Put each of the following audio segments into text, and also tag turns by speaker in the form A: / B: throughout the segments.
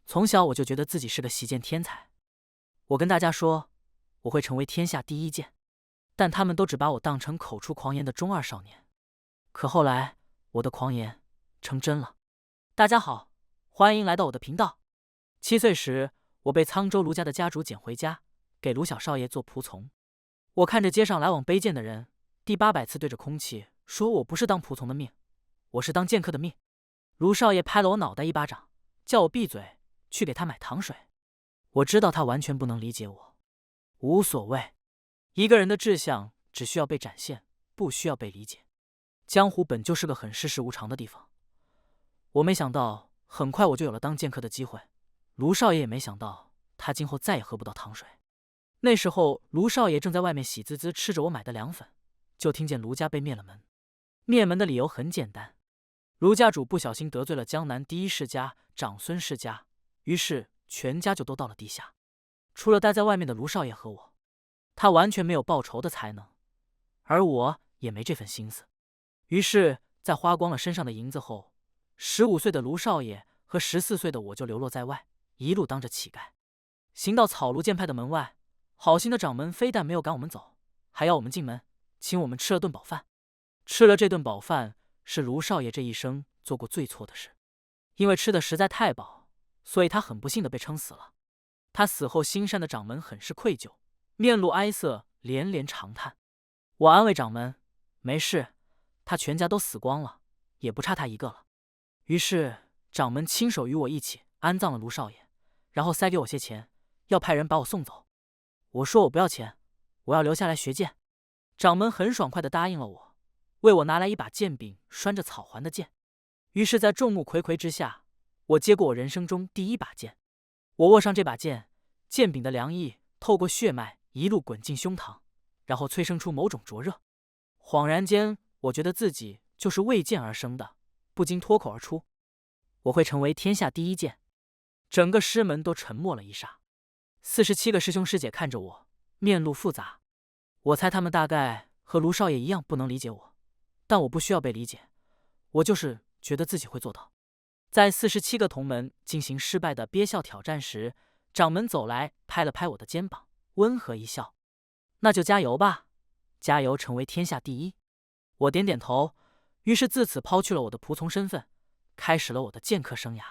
A: 从小我就觉得自己是个习剑天才。我跟大家说，我会成为天下第一剑，但他们都只把我当成口出狂言的中二少年。可后来，我的狂言成真了。大家好，欢迎来到我的频道。7岁时，我被沧州卢家的家主捡回家，给卢小少爷做仆从。我看着街上来往背剑的人，第800次对着空气说：“我不是当仆从的命，我是当剑客的命。”卢少爷拍了我脑袋一巴掌，叫我闭嘴，去给他买糖水。我知道他完全不能理解我，无所谓。一个人的志向只需要被展现，不需要被理解。江湖本就是个很世事无常的地方。我没想到，很快我就有了当剑客的机会。卢少爷也没想到，他今后再也喝不到糖水。那时候，卢少爷正在外面喜滋滋吃着我买的凉粉，就听见卢家被灭了门。灭门的理由很简单，卢家主不小心得罪了江南第一世家长孙世家，于是全家就都到了地下，除了待在外面的卢少爷和我。他完全没有报仇的才能，而我也没这份心思。于是，在花光了身上的银子后，15岁的卢少爷和14岁的我就流落在外，一路当着乞丐。行到草庐剑派的门外，好心的掌门非但没有赶我们走，还要我们进门，请我们吃了顿饱饭。吃了这顿饱饭，是卢少爷这一生做过最错的事。因为吃的实在太饱，所以他很不幸的被撑死了。他死后，新山的掌门很是愧疚，面露哀色，连连长叹。我安慰掌门，没事，他全家都死光了，也不差他一个了。于是掌门亲手与我一起安葬了卢少爷，然后塞给我些钱，要派人把我送走。我说我不要钱，我要留下来学剑。掌门很爽快地答应了我，为我拿来一把剑柄拴着草环的剑。于是，在众目睽睽之下，我接过我人生中第一把剑。我握上这把剑，剑柄的凉意透过血脉一路滚进胸膛，然后催生出某种灼热。恍然间，我觉得自己就是为剑而生的，不禁脱口而出：“我会成为天下第一剑。”整个师门都沉默了一霎。47个师兄师姐看着我，面露复杂。我猜他们大概和卢少爷一样不能理解我，但我不需要被理解，我就是觉得自己会做到。在47个同门进行失败的憋笑挑战时，掌门走来拍了拍我的肩膀，温和一笑：“那就加油吧，加油成为天下第一。”我点点头，于是自此抛去了我的仆从身份，开始了我的剑客生涯。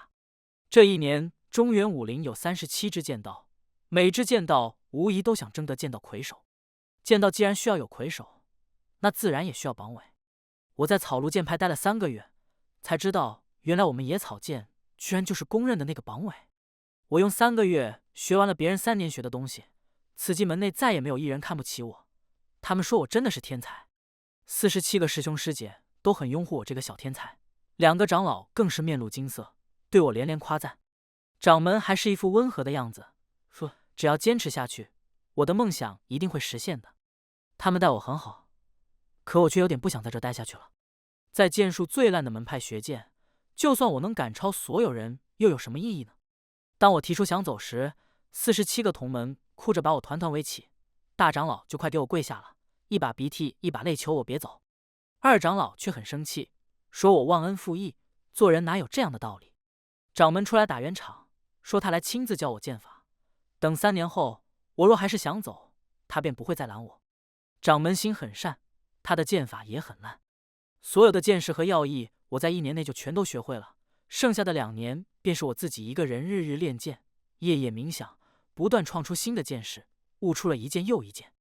A: 这一年，中原武林有37支剑道，每支剑道无疑都想争得剑道魁首。剑道既然需要有魁首，那自然也需要榜尾。我在草庐剑派待了3个月，才知道原来我们野草剑居然就是公认的那个榜尾。我用3个月学完了别人3年学的东西，此际门内再也没有一人看不起我，他们说我真的是天才。47个师兄师姐都很拥护我这个小天才，2个长老更是面露惊色，对我连连夸赞。掌门还是一副温和的样子，说只要坚持下去，我的梦想一定会实现的。他们待我很好，可我却有点不想在这待下去了。在剑术最烂的门派学剑，就算我能赶超所有人，又有什么意义呢？当我提出想走时，47个同门哭着把我团团围起，大长老就快给我跪下了，一把鼻涕一把泪求我别走。二长老却很生气，说我忘恩负义，做人哪有这样的道理。掌门出来打圆场，说他来亲自教我剑法，等3年后，我若还是想走，他便不会再拦我。掌门心很善，他的剑法也很烂，所有的剑式和要义，我在1年内就全都学会了。剩下的2年，便是我自己一个人日日练剑，夜夜冥想，不断创出新的剑式，悟出了一剑又一剑。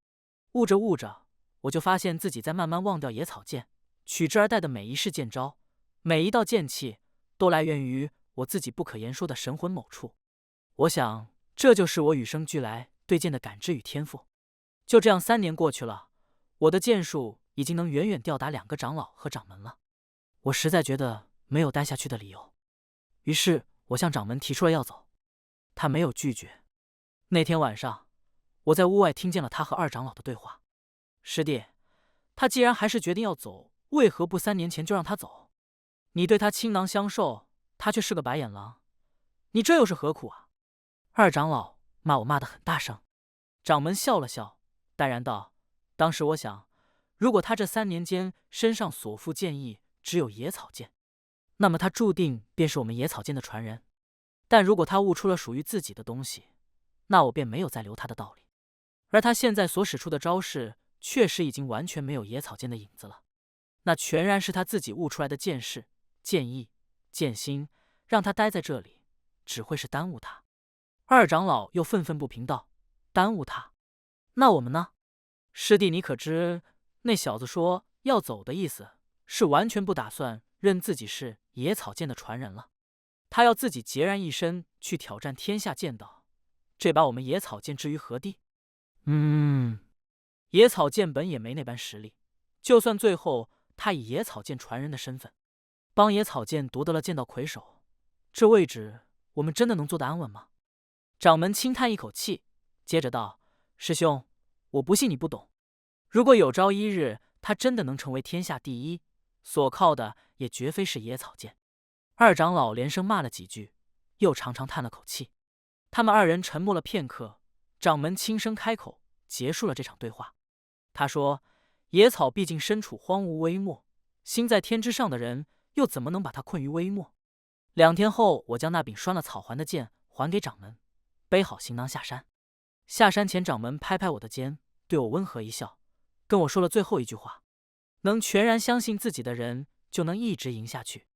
A: 悟着悟着，我就发现自己在慢慢忘掉野草剑，取之而代的每一式剑招，每一道剑气，都来源于我自己不可言说的神魂某处。我想，这就是我与生俱来对剑的感知与天赋。就这样3年过去了，我的剑术已经能远远吊打2个长老和掌门了。我实在觉得没有待下去的理由，于是我向掌门提出了要走，他没有拒绝。那天晚上，我在屋外听见了他和二长老的对话：“师弟，他既然还是决定要走，为何不3年前就让他走？你对他倾囊相授，他却是个白眼狼，你这又是何苦啊？”二长老骂我骂得很大声，掌门笑了笑，淡然道：“当时我想，如果他这3年间身上所附剑意只有野草剑，那么他注定便是我们野草剑的传人。但如果他悟出了属于自己的东西，那我便没有再留他的道理。而他现在所使出的招式，确实已经完全没有野草剑的影子了。那全然是他自己悟出来的剑势、剑意、剑心，让他待在这里，只会是耽误他。二长老又愤愤不平道：“耽误他？那我们呢？师弟，你可知那小子说要走的意思，是完全不打算认自己是野草剑的传人了。他要自己孑然一身去挑战天下剑道，这把我们野草剑置于何地？野草剑本也没那般实力，就算最后他以野草剑传人的身份，帮野草剑夺得了剑道魁首，这位置我们真的能坐得安稳吗？”掌门轻叹一口气，接着道：“师兄，我不信你不懂。如果有朝一日他真的能成为天下第一，所靠的也绝非是野草剑。”二长老连声骂了几句，又长长叹了口气。他们二人沉默了片刻，掌门轻声开口，结束了这场对话。他说：“野草毕竟身处荒芜微末，心在天之上的人又怎么能把他困于微末？2天后，我将那柄拴了草环的剑还给掌门，背好行囊下山。下山前，掌门拍拍我的肩，对我温和一笑，跟我说了最后一句话：能全然相信自己的人，就能一直赢下去。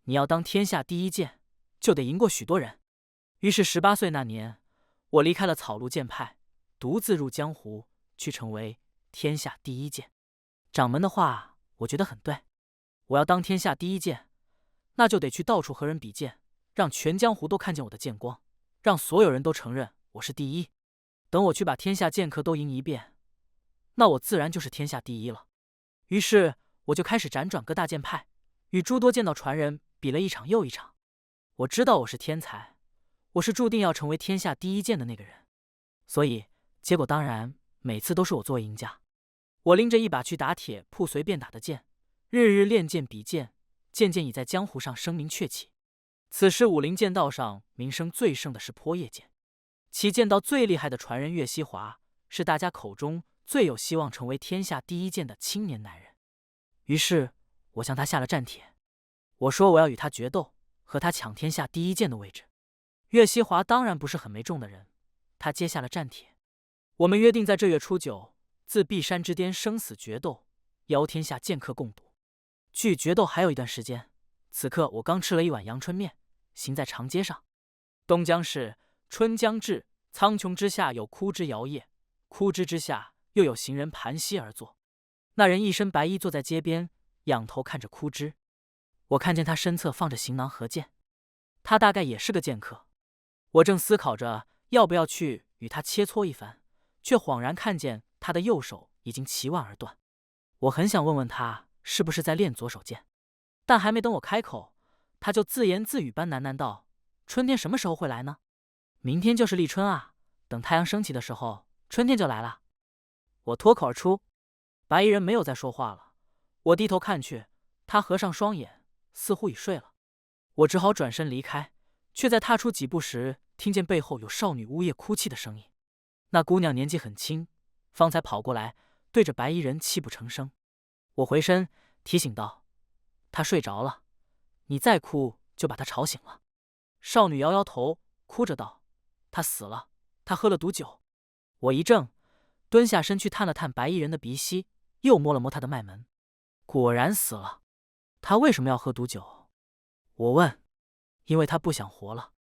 A: 你要当天下第一剑，就得赢过许多人。”于是18岁那年，我离开了草鹿剑派，独自入江湖，去成为天下第一剑。掌门的话，我觉得很对。我要当天下第一剑，那就得去到处和人比剑，让全江湖都看见我的剑光，让所有人都承认我是第一。等我去把天下剑客都赢一遍，那我自然就是天下第一了。于是我就开始辗转各大剑派，与诸多剑道传人比了一场又一场。我知道我是天才，我是注定要成为天下第一剑的那个人，所以结果当然每次都是我作为赢家。我拎着一把去打铁铺随便打的剑，日日练剑比剑，渐渐已在江湖上声名鹊起。此时武林剑道上名声最盛的是坡叶剑，其剑道最厉害的传人岳西华，是大家口中最有希望成为天下第一剑的青年男人。于是我向他下了战帖，我说我要与他决斗，和他抢天下第一剑的位置。岳西华当然不是很没种的人，他接下了战帖。我们约定在这月初9，自碧山之巅生死决斗，邀天下剑客共赌。距决斗还有一段时间，此刻我刚吃了一碗阳春面，行在长街上。东江市，春将至，苍穹之下有枯枝摇曳，枯枝之下又有行人盘膝而坐。那人一身白衣坐在街边，仰头看着枯枝。我看见他身侧放着行囊和剑，他大概也是个剑客。我正思考着要不要去与他切磋一番，却恍然看见他的右手已经齐腕而断。我很想问问他是不是在练左手剑，但还没等我开口，他就自言自语般喃喃道：“春天什么时候会来呢？明天就是立春啊，等太阳升起的时候，春天就来了。”我脱口而出。白衣人没有再说话了。我低头看去，他合上双眼，似乎已睡了。我只好转身离开，却在踏出几步时，听见背后有少女呜咽哭泣的声音。那姑娘年纪很轻，方才跑过来，对着白衣人泣不成声。我回身提醒道：“她睡着了，你再哭就把她吵醒了。”少女摇摇头，哭着道：“她死了，她喝了毒酒。”我一怔，蹲下身去探了探白衣人的鼻息，又摸了摸她的脉门，果然死了。她为什么要喝毒酒？我问。因为她不想活了。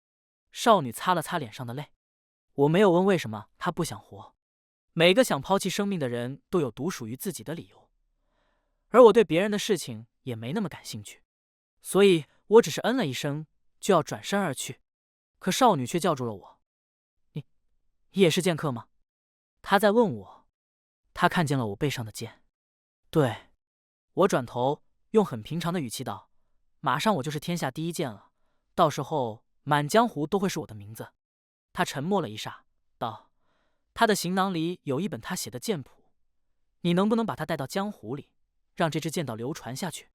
A: 少女擦了擦脸上的泪。我没有问为什么她不想活。每个想抛弃生命的人都有独属于自己的理由，而我对别人的事情也没那么感兴趣，所以我只是嗯了一声，就要转身而去。可少女却叫住了我：“你也是剑客吗？”她在问我。她看见了我背上的剑。对。我转头用很平常的语气道：“马上我就是天下第一剑了，到时候满江湖都会是我的名字。”他沉默了一霎，道：“他的行囊里有一本他写的剑谱，你能不能把他带到江湖里，让这支剑道流传下去？”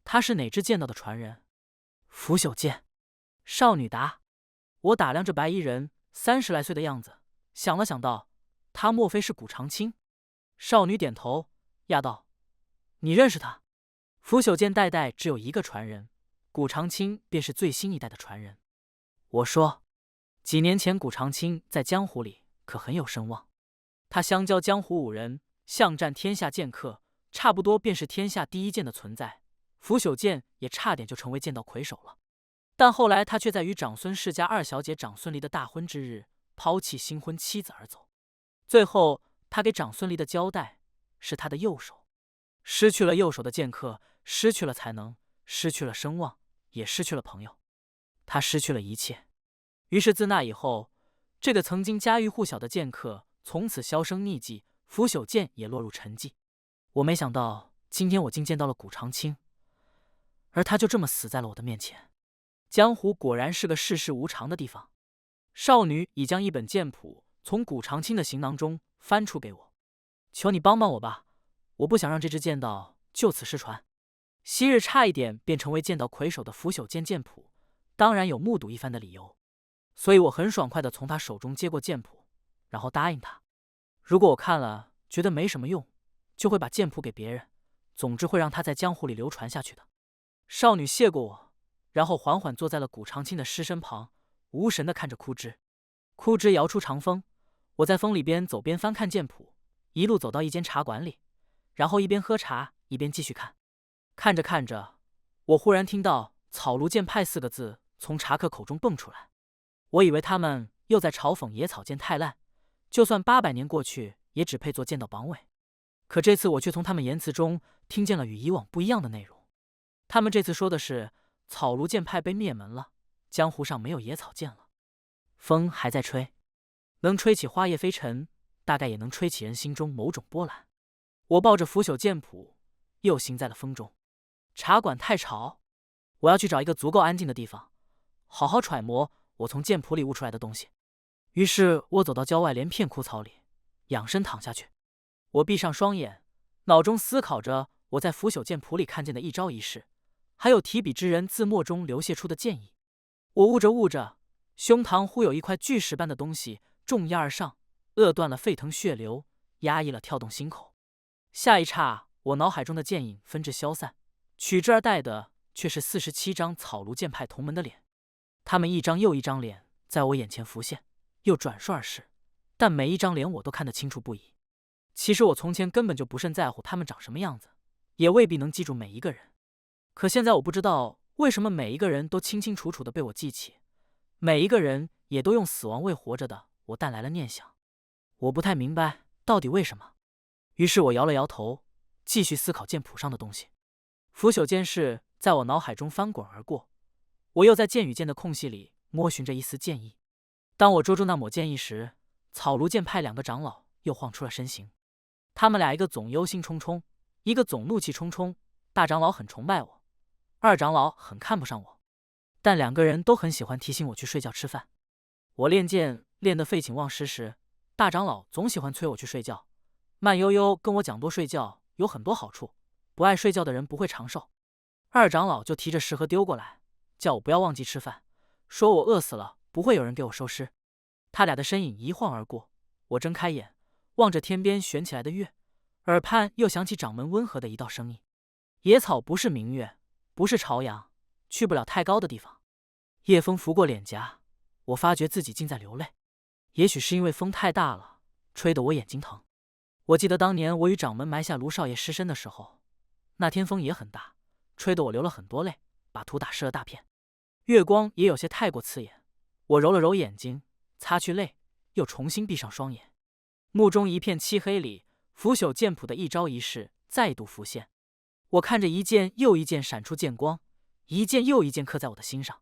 A: 他是哪支剑道的传人？腐朽剑。少女答。我打量着白衣人，30来岁的样子，想了想道：“他莫非是古长青？”少女点头，讶道：“你认识他？”腐朽剑代代只有一个传人，古长青便是最新一代的传人。我说，几年前古长青在江湖里可很有声望，他相交江湖武人，相战天下剑客，差不多便是天下第一剑的存在。拂朽剑也差点就成为剑道魁首了。但后来他却在与长孙世家二小姐长孙离的大婚之日，抛弃新婚妻子而走。最后他给长孙离的交代是他的右手，失去了右手的剑客，失去了才能，失去了声望，也失去了朋友，他失去了一切。于是自那以后，这个曾经家喻户晓的剑客从此销声匿迹，拂朽剑也落入沉寂。我没想到今天我竟见到了古长青，而他就这么死在了我的面前。江湖果然是个世事无常的地方。少女已将一本剑谱从古长青的行囊中翻出给我，求你帮帮我吧，我不想让这支剑道就此失传。昔日差一点便成为剑道魁首的拂朽剑剑谱，当然有目睹一番的理由，所以我很爽快地从他手中接过剑谱，然后答应他，如果我看了觉得没什么用，就会把剑谱给别人，总之会让他在江湖里流传下去的。少女谢过我，然后缓缓坐在了古长青的尸身旁，无神地看着枯枝。枯枝摇出长风，我在风里边走边翻看剑谱，一路走到一间茶馆里，然后一边喝茶一边继续看。看着看着，我忽然听到草庐剑派4个字从茶客口中蹦出来，我以为他们又在嘲讽野草剑太烂，就算800年过去也只配做剑道榜尾。可这次我却从他们言辞中听见了与以往不一样的内容。他们这次说的是草庐剑派被灭门了，江湖上没有野草剑了。风还在吹，能吹起花叶飞尘，大概也能吹起人心中某种波澜。我抱着拂朽剑谱，又行在了风中。茶馆太吵，我要去找一个足够安静的地方，好好揣摩我从剑谱里悟出来的东西。于是我走到郊外连片枯草里，仰身躺下去。我闭上双眼，脑中思考着我在拂朽剑谱里看见的一招一式，还有提笔之人字墨中流泻出的剑意。我悟着悟着，胸膛忽有一块巨石般的东西重压而上，扼断了沸腾血流，压抑了跳动心口。下一刹，我脑海中的剑影纷至消散，取之而代的却是47张草庐剑派同门的脸。他们一张又一张脸在我眼前浮现，又转瞬而逝，但每一张脸我都看得清楚不已。其实我从前根本就不甚在乎他们长什么样子，也未必能记住每一个人。可现在我不知道为什么每一个人都清清楚楚地被我记起，每一个人也都用死亡为活着的我带来了念想。我不太明白到底为什么。于是我摇了摇头，继续思考剑谱上的东西。拂朽剑势在我脑海中翻滚而过，我又在剑与剑的空隙里摸寻着一丝剑意。当我捉住那抹剑意时，草庐剑派2个长老又晃出了身形。他们俩一个总忧心忡忡，一个总怒气冲冲。大长老很崇拜我，二长老很看不上我，但2个人都很喜欢提醒我去睡觉吃饭。我练剑练得废寝忘食时，大长老总喜欢催我去睡觉，慢悠悠跟我讲多睡觉有很多好处，不爱睡觉的人不会长寿。二长老就提着食盒丢过来，叫我不要忘记吃饭，说我饿死了不会有人给我收尸。他俩的身影一晃而过，我睁开眼望着天边悬起来的月，耳畔又响起掌门温和的一道声音：野草不是明月，不是朝阳，去不了太高的地方。夜风拂过脸颊，我发觉自己竟在流泪，也许是因为风太大了，吹得我眼睛疼。我记得当年我与掌门埋下卢少爷尸身的时候，那天风也很大，吹得我流了很多泪，把土打湿了大片。月光也有些太过刺眼，我揉了揉眼睛，擦去泪，又重新闭上双眼。目中一片漆黑里，拂朽剑谱的一招一式再度浮现。我看着一剑又一剑闪出剑光，一剑又一剑刻在我的心上。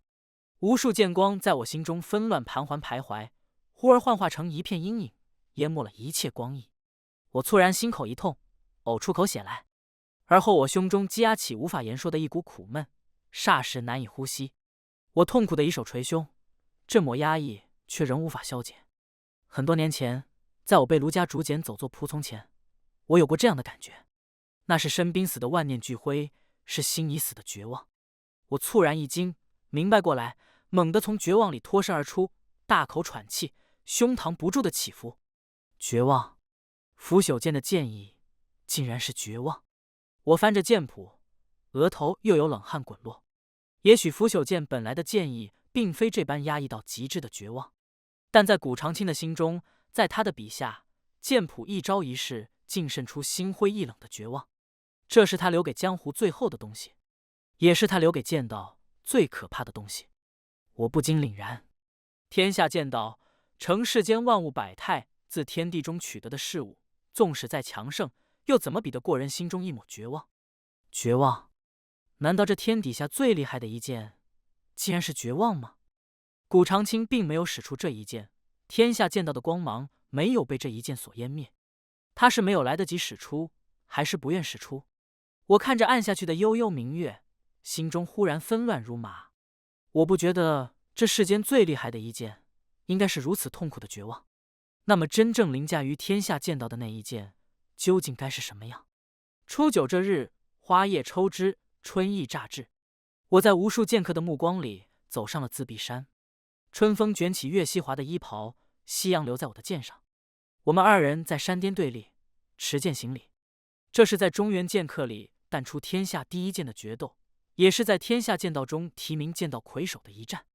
A: 无数剑光在我心中纷乱盘桓徘徊，忽而幻化成一片阴影，淹没了一切光意。我猝然心口一痛，呕出口血来，而后我胸中积压起无法言说的一股苦闷，霎时难以呼吸。我痛苦的一手捶胸，这抹压抑却仍无法消解。很多年前，在我被卢家竹简走作仆从前，我有过这样的感觉，那是身濒死的万念俱灰，是心已死的绝望。我猝然一惊，明白过来，猛地从绝望里脱身而出，大口喘气，胸膛不住的起伏。绝望，拂朽剑的剑意竟然是绝望。我翻着剑谱，额头又有冷汗滚落。也许拂朽剑本来的剑意并非这般压抑到极致的绝望，但在古长青的心中，在他的笔下，剑谱一招一式竟渗出心灰意冷的绝望。这是他留给江湖最后的东西，也是他留给剑道最可怕的东西。我不禁凛然。天下剑道，成世间万物百态，自天地中取得的事物，纵使再强盛，又怎么比得过人心中一抹绝望？绝望？难道这天底下最厉害的一剑，竟然是绝望吗？古长青并没有使出这一剑，天下剑道的光芒没有被这一剑所湮灭。他是没有来得及使出，还是不愿使出？我看着暗下去的悠悠明月，心中忽然纷乱如麻。我不觉得这世间最厉害的一剑，应该是如此痛苦的绝望。那么真正凌驾于天下剑道的那一剑，究竟该是什么样？初九这日，花叶抽枝，春意乍至。我在无数剑客的目光里走上了自闭山。春风卷起岳西华的衣袍，夕阳留在我的剑上。我们二人在山巅对立，持剑行礼。这是在中原剑客里淡出天下第一剑的决斗，也是在天下剑道中提名剑道魁首的一战。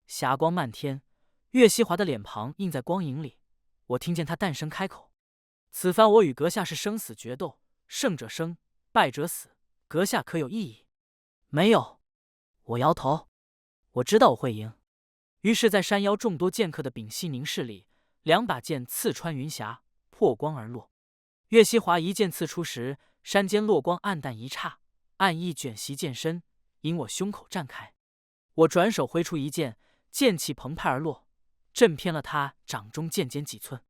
A: 霞光漫天，岳西华的脸庞映在光影里，我听见他淡声开口：“此番我与阁下是生死决斗，胜者生，败者死，阁下可有异议？”“没有。”我摇头。我知道我会赢。于是，在山腰众多剑客的屏息凝视里，两把剑刺穿云霞，破光而落。岳西华一剑刺出时，山间落光暗淡一刹，暗意卷袭剑身，引我胸口绽开。我转手挥出一剑，剑气澎湃而落，震偏了他掌中剑尖几寸。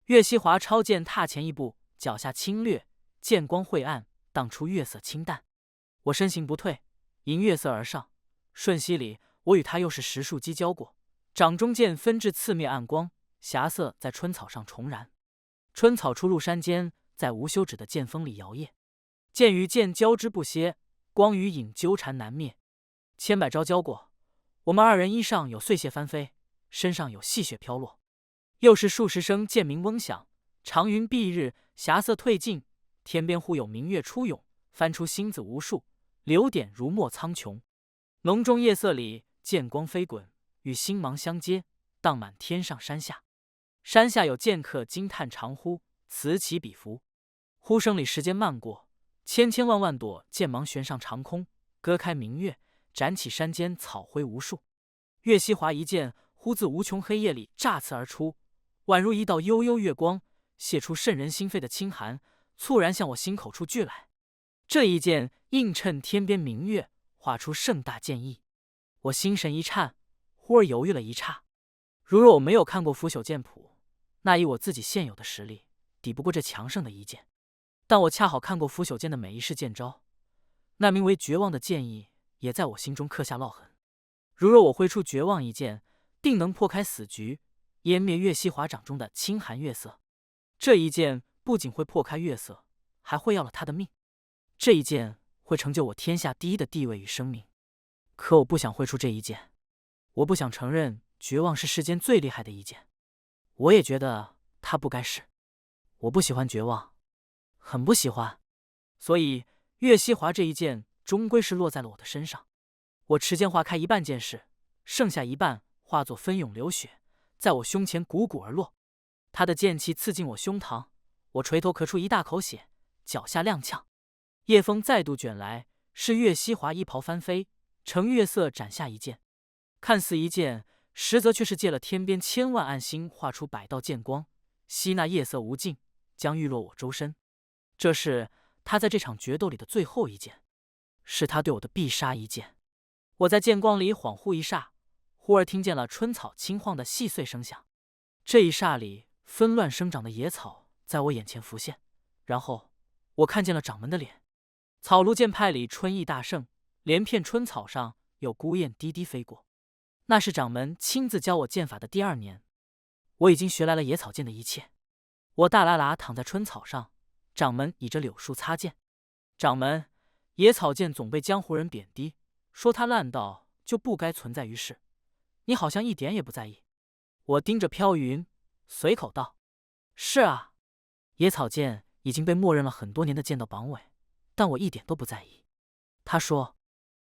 A: 岳西华超剑踏前一步，脚下轻掠，剑光晦暗，荡出月色清淡。我身形不退，迎月色而上，瞬息里，我与他又是10数击交过，掌中剑分至刺灭暗光，霞色在春草上重燃。春草出入山间，在无休止的剑锋里摇曳，剑与剑交织不歇，光与影纠缠难灭。千百招交过，我们二人衣上有碎屑翻飞，身上有细雪飘落。又是数十声剑鸣嗡响，长云蔽日，霞色褪尽，天边忽有明月初涌，翻出星子无数，流点如墨苍穹。浓重夜色里，剑光飞滚，与星芒相接，荡满天上山下。山下有剑客惊叹长呼，此起彼伏。呼声里时间漫过，千千万万朵剑芒悬上长空，割开明月，斩起山间草灰无数。岳西华一剑忽自无穷黑夜里乍刺而出，宛如一道悠悠月光，泄出渗人心肺的清寒，猝然向我心口处聚来。这一剑映衬天边明月，画出盛大剑意。我心神一颤，忽而犹豫了一刹。如若我没有看过腐朽剑谱，那以我自己现有的实力，抵不过这强盛的一剑。但我恰好看过腐朽剑的每一式剑招，那名为绝望的剑意也在我心中刻下烙痕。如若我挥出绝望一剑，定能破开死局，湮灭岳西华掌中的清寒月色。这一剑不仅会破开月色，还会要了他的命。这一剑会成就我天下第一的地位与生命。可我不想挥出这一剑，我不想承认绝望是世间最厉害的一剑。我也觉得它不该是。我不喜欢绝望，很不喜欢。所以岳西华这一剑终归是落在了我的身上。我持剑划开一半剑势，剩下一半化作奔涌流血，在我胸前汩汩而落。他的剑气刺进我胸膛，我垂头咳出一大口血，脚下踉跄。夜风再度卷来，是岳西华衣袍翻飞，乘月色斩下一剑。看似一剑，实则却是借了天边千万暗星，画出百道剑光，吸纳夜色无尽，将欲落我周身。这是他在这场决斗里的最后一剑，是他对我的必杀一剑。我在剑光里恍惚一刹，忽而听见了春草轻晃的细碎声响。这一刹里，纷乱生长的野草在我眼前浮现，然后我看见了掌门的脸。草庐剑派里春意大盛，连片春草上有孤雁低低飞过。那是掌门亲自教我剑法的第2年，我已经学来了野草剑的一切。我大喇喇躺在春草上，掌门倚着柳树擦剑。掌门，野草剑总被江湖人贬低，说它烂到就不该存在于世，你好像一点也不在意。我盯着飘云，随口道：“是啊，野草剑已经被默认了很多年的剑道榜尾，但我一点都不在意。”他说：“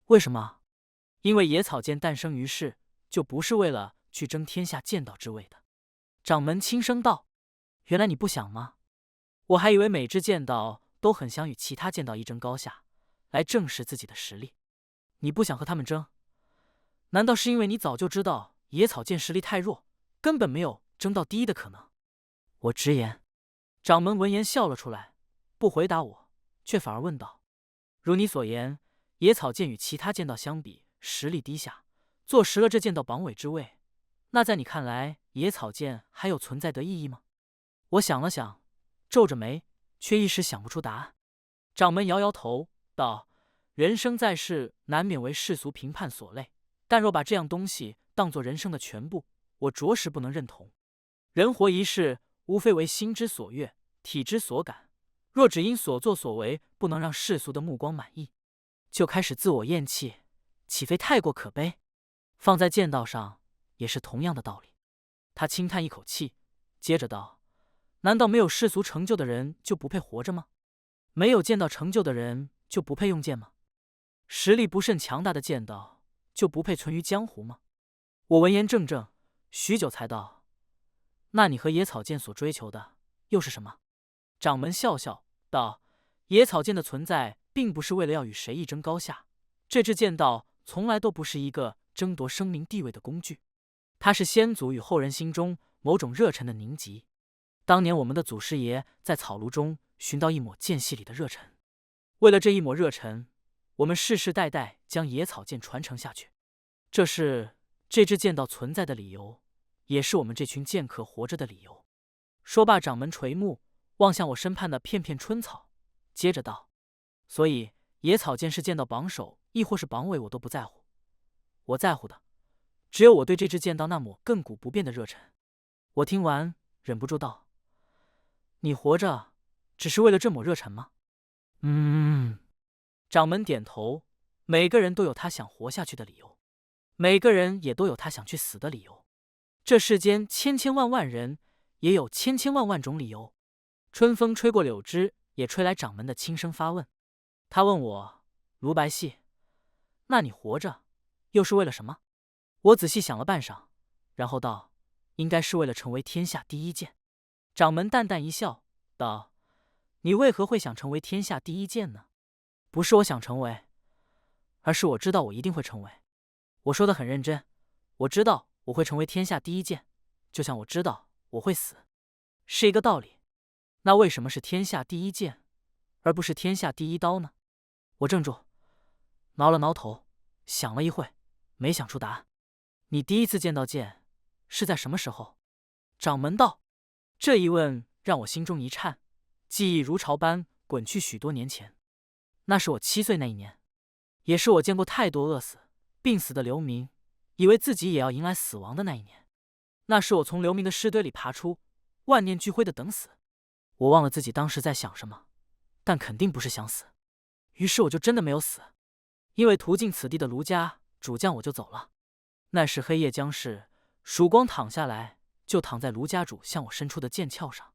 A: 为什么？”因为野草剑诞生于世，就不是为了去争天下剑道之位的。掌门轻声道：“原来你不想吗？我还以为每支剑道都很想与其他剑道一争高下，来证实自己的实力。你不想和他们争，难道是因为你早就知道野草剑实力太弱，根本没有争到第一的可能？”我直言。掌门闻言笑了出来，不回答我，却反而问道：“如你所言，野草剑与其他剑道相比，实力低下，坐实了这剑道榜尾之位，那在你看来，野草剑还有存在的意义吗？”我想了想，皱着眉，却一时想不出答案。掌门摇摇头道：“人生在世，难免为世俗评判所累，但若把这样东西当作人生的全部，我着实不能认同。人活一世，无非为心之所悦，体之所感。若只因所作所为不能让世俗的目光满意，就开始自我厌弃，岂非太过可悲？放在剑道上也是同样的道理。”他轻叹一口气，接着道：“难道没有世俗成就的人就不配活着吗？没有剑道成就的人就不配用剑吗？实力不甚强大的剑道就不配存于江湖吗？”我闻言怔怔，许久才道：“那你和野草剑所追求的又是什么？”掌门笑笑道：“野草剑的存在，并不是为了要与谁一争高下。这支剑道从来都不是一个争夺声名地位的工具，它是先祖与后人心中某种热忱的凝集。当年我们的祖师爷在草庐中寻到一抹剑隙里的热忱，为了这一抹热忱，我们世世代代将野草剑传承下去。这是这支剑道存在的理由，也是我们这群剑客活着的理由。”说罢，掌门垂目望向我身畔的片片春草，接着道：“所以野草剑是剑道榜首，亦或是榜尾，我都不在乎。我在乎的，只有我对这支剑道那抹亘古不变的热忱。”我听完，忍不住道：“你活着，只是为了这抹热忱吗？”掌门点头。每个人都有他想活下去的理由，每个人也都有他想去死的理由。这世间千千万万人，也有千千万万种理由。春风吹过柳枝，也吹来掌门的轻声发问。他问我：“卢白皙，那你活着又是为了什么？”我仔细想了半晌，然后道：“应该是为了成为天下第一剑。”掌门淡淡一笑，道：“你为何会想成为天下第一剑呢？”“不是我想成为，而是我知道我一定会成为。”我说得很认真，我知道我会成为天下第一剑，就像我知道我会死，是一个道理。那为什么是天下第一剑，而不是天下第一刀呢？我怔住，挠了挠头，想了一会，没想出答案。你第一次见到剑是在什么时候？掌门道。这一问让我心中一颤，记忆如潮般滚去许多年前。那是我7岁那一年，也是我见过太多饿死、病死的流民，以为自己也要迎来死亡的那一年。那是我从流民的尸堆里爬出，万念俱灰的等死。我忘了自己当时在想什么，但肯定不是想死。于是我就真的没有死，因为途经此地的卢家主将我就走了。那时黑夜将至，曙光躺下来，就躺在卢家主向我伸出的剑鞘上。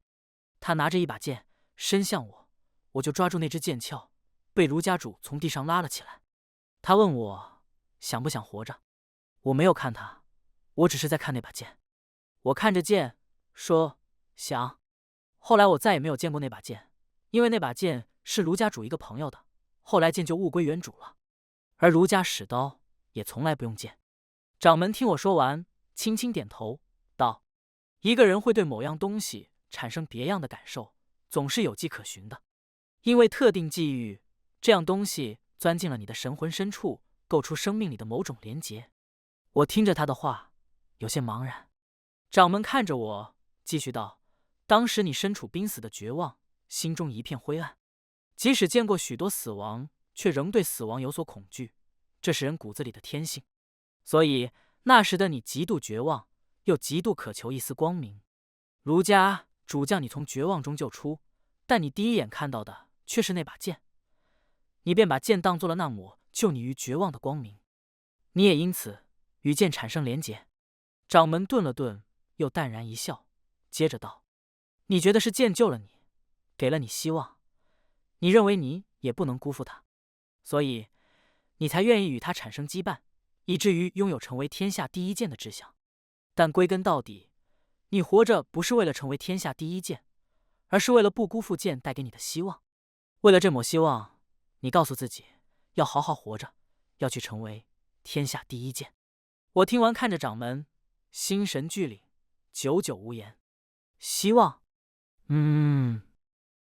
A: 他拿着一把剑伸向我，我就抓住那支剑鞘，被卢家主从地上拉了起来。他问我想不想活着，我没有看他，我只是在看那把剑。我看着剑说想。后来我再也没有见过那把剑，因为那把剑是卢家主一个朋友的，后来剑就物归原主了。而卢家使刀也从来不用剑。掌门听我说完，轻轻点头道：“一个人会对某样东西产生别样的感受，总是有迹可循的。因为特定际遇，这样东西钻进了你的神魂深处，构出生命里的某种连结。”我听着他的话，有些茫然。掌门看着我，继续道：“当时你身处濒死的绝望，心中一片灰暗，即使见过许多死亡，却仍对死亡有所恐惧，这是人骨子里的天性。所以那时的你极度绝望，又极度渴求一丝光明。卢家主将你从绝望中救出，但你第一眼看到的却是那把剑，你便把剑当作了那抹救你于绝望的光明，你也因此与剑产生连结。”掌门顿了顿，又淡然一笑，接着道：“你觉得是剑救了你，给了你希望，你认为你也不能辜负他，所以你才愿意与他产生羁绊，以至于拥有成为天下第一剑的志向。但归根到底，你活着不是为了成为天下第一剑，而是为了不辜负剑带给你的希望。为了这抹希望，你告诉自己要好好活着，要去成为天下第一剑。我听完看着掌门，心神俱领，久久无言。希望，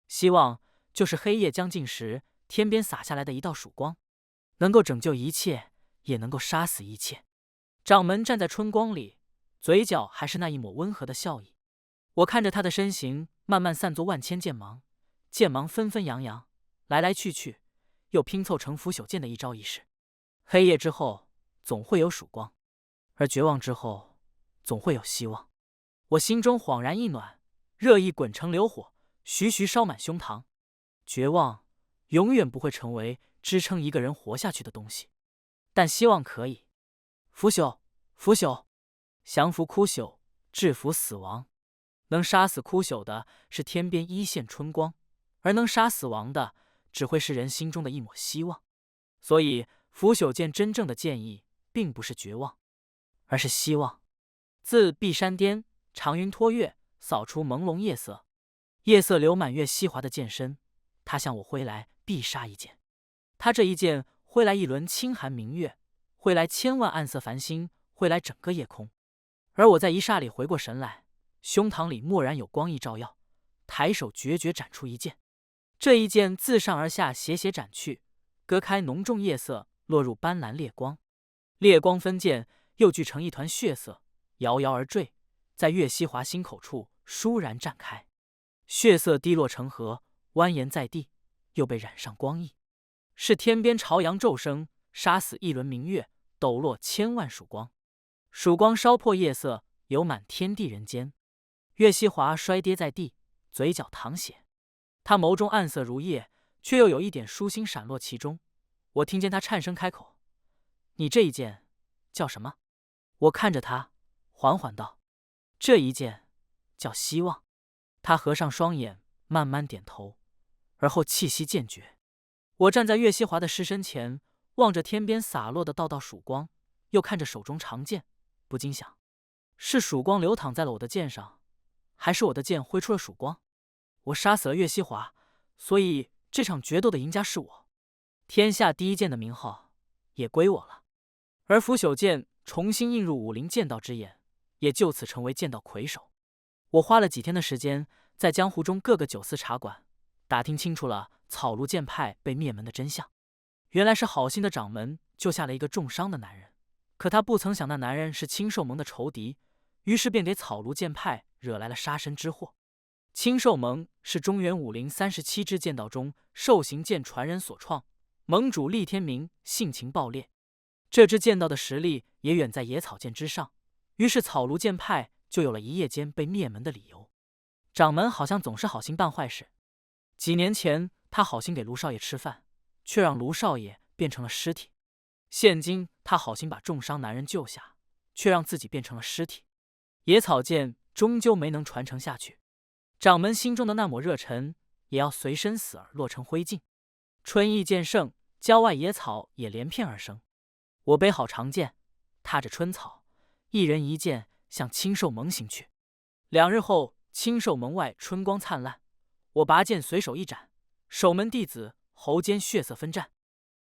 A: 希望就是黑夜将近时，天边洒下来的一道曙光，能够拯救一切，也能够杀死一切。掌门站在春光里，嘴角还是那一抹温和的笑意。我看着他的身形慢慢散作万千剑芒，剑芒纷纷扬扬，来来去去，又拼凑成腐朽剑的一招一式。黑夜之后总会有曙光，而绝望之后总会有希望。我心中恍然一暖，热意滚成流火，徐徐烧满胸膛。绝望永远不会成为支撑一个人活下去的东西，但希望可以。腐朽，腐朽，降服枯朽，制服死亡。能杀死枯朽的是天边一线春光，而能杀死亡的只会是人心中的一抹希望。所以腐朽剑真正的剑意并不是绝望，而是希望。自碧山巅，长云托月，扫出朦胧夜色。夜色流满月西华的剑身，他向我挥来必杀一剑。他这一剑挥来一轮清寒明月，挥来千万暗色繁星，挥来整个夜空。而我在一霎里回过神来，胸膛里蓦然有光意照耀，抬手决绝斩出一剑。这一剑自上而下斜斜斩去，割开浓重夜色，落入斑斓烈光。烈光分溅，又聚成一团血色，摇摇而坠，在岳西华心口处倏然绽开。血色滴落成河，蜿蜒在地，又被染上光意。是天边朝阳骤生，杀死一轮明月，抖落千万曙光。曙光烧破夜色，游满天地人间。岳西华摔跌在地，嘴角淌血。他眸中暗色如夜，却又有一点舒心闪落其中。我听见他颤声开口：“你这一剑叫什么？”我看着他，缓缓道：“这一剑叫希望。”他合上双眼，慢慢点头，而后气息渐绝。我站在岳西华的尸身前，望着天边洒落的道道曙光，又看着手中长剑，不禁想：是曙光流淌在了我的剑上，还是我的剑挥出了曙光？我杀死了岳西华，所以这场决斗的赢家是我，天下第一剑的名号也归我了。而腐朽剑重新映入武林剑道之眼，也就此成为剑道魁首。我花了几天的时间，在江湖中各个酒肆茶馆打听清楚了草庐剑派被灭门的真相。原来是好心的掌门救下了一个重伤的男人，可他不曾想那男人是青兽盟的仇敌，于是便给草庐剑派惹来了杀身之祸。青兽盟是中原武林37支剑道中兽形剑传人所创，盟主厉天明性情暴烈，这支剑道的实力也远在野草剑之上，于是草庐剑派就有了一夜间被灭门的理由。掌门好像总是好心办坏事，几年前他好心给卢少爷吃饭，却让卢少爷变成了尸体；现今他好心把重伤男人救下，却让自己变成了尸体。野草剑终究没能传承下去，掌门心中的那抹热忱也要随身死而落成灰烬。春意渐盛，郊外野草也连片而生。我背好长剑，踏着春草，一人一剑向青兽盟行去。2日后，青兽门外春光灿烂，我拔剑随手一斩，守门弟子喉间血色纷战，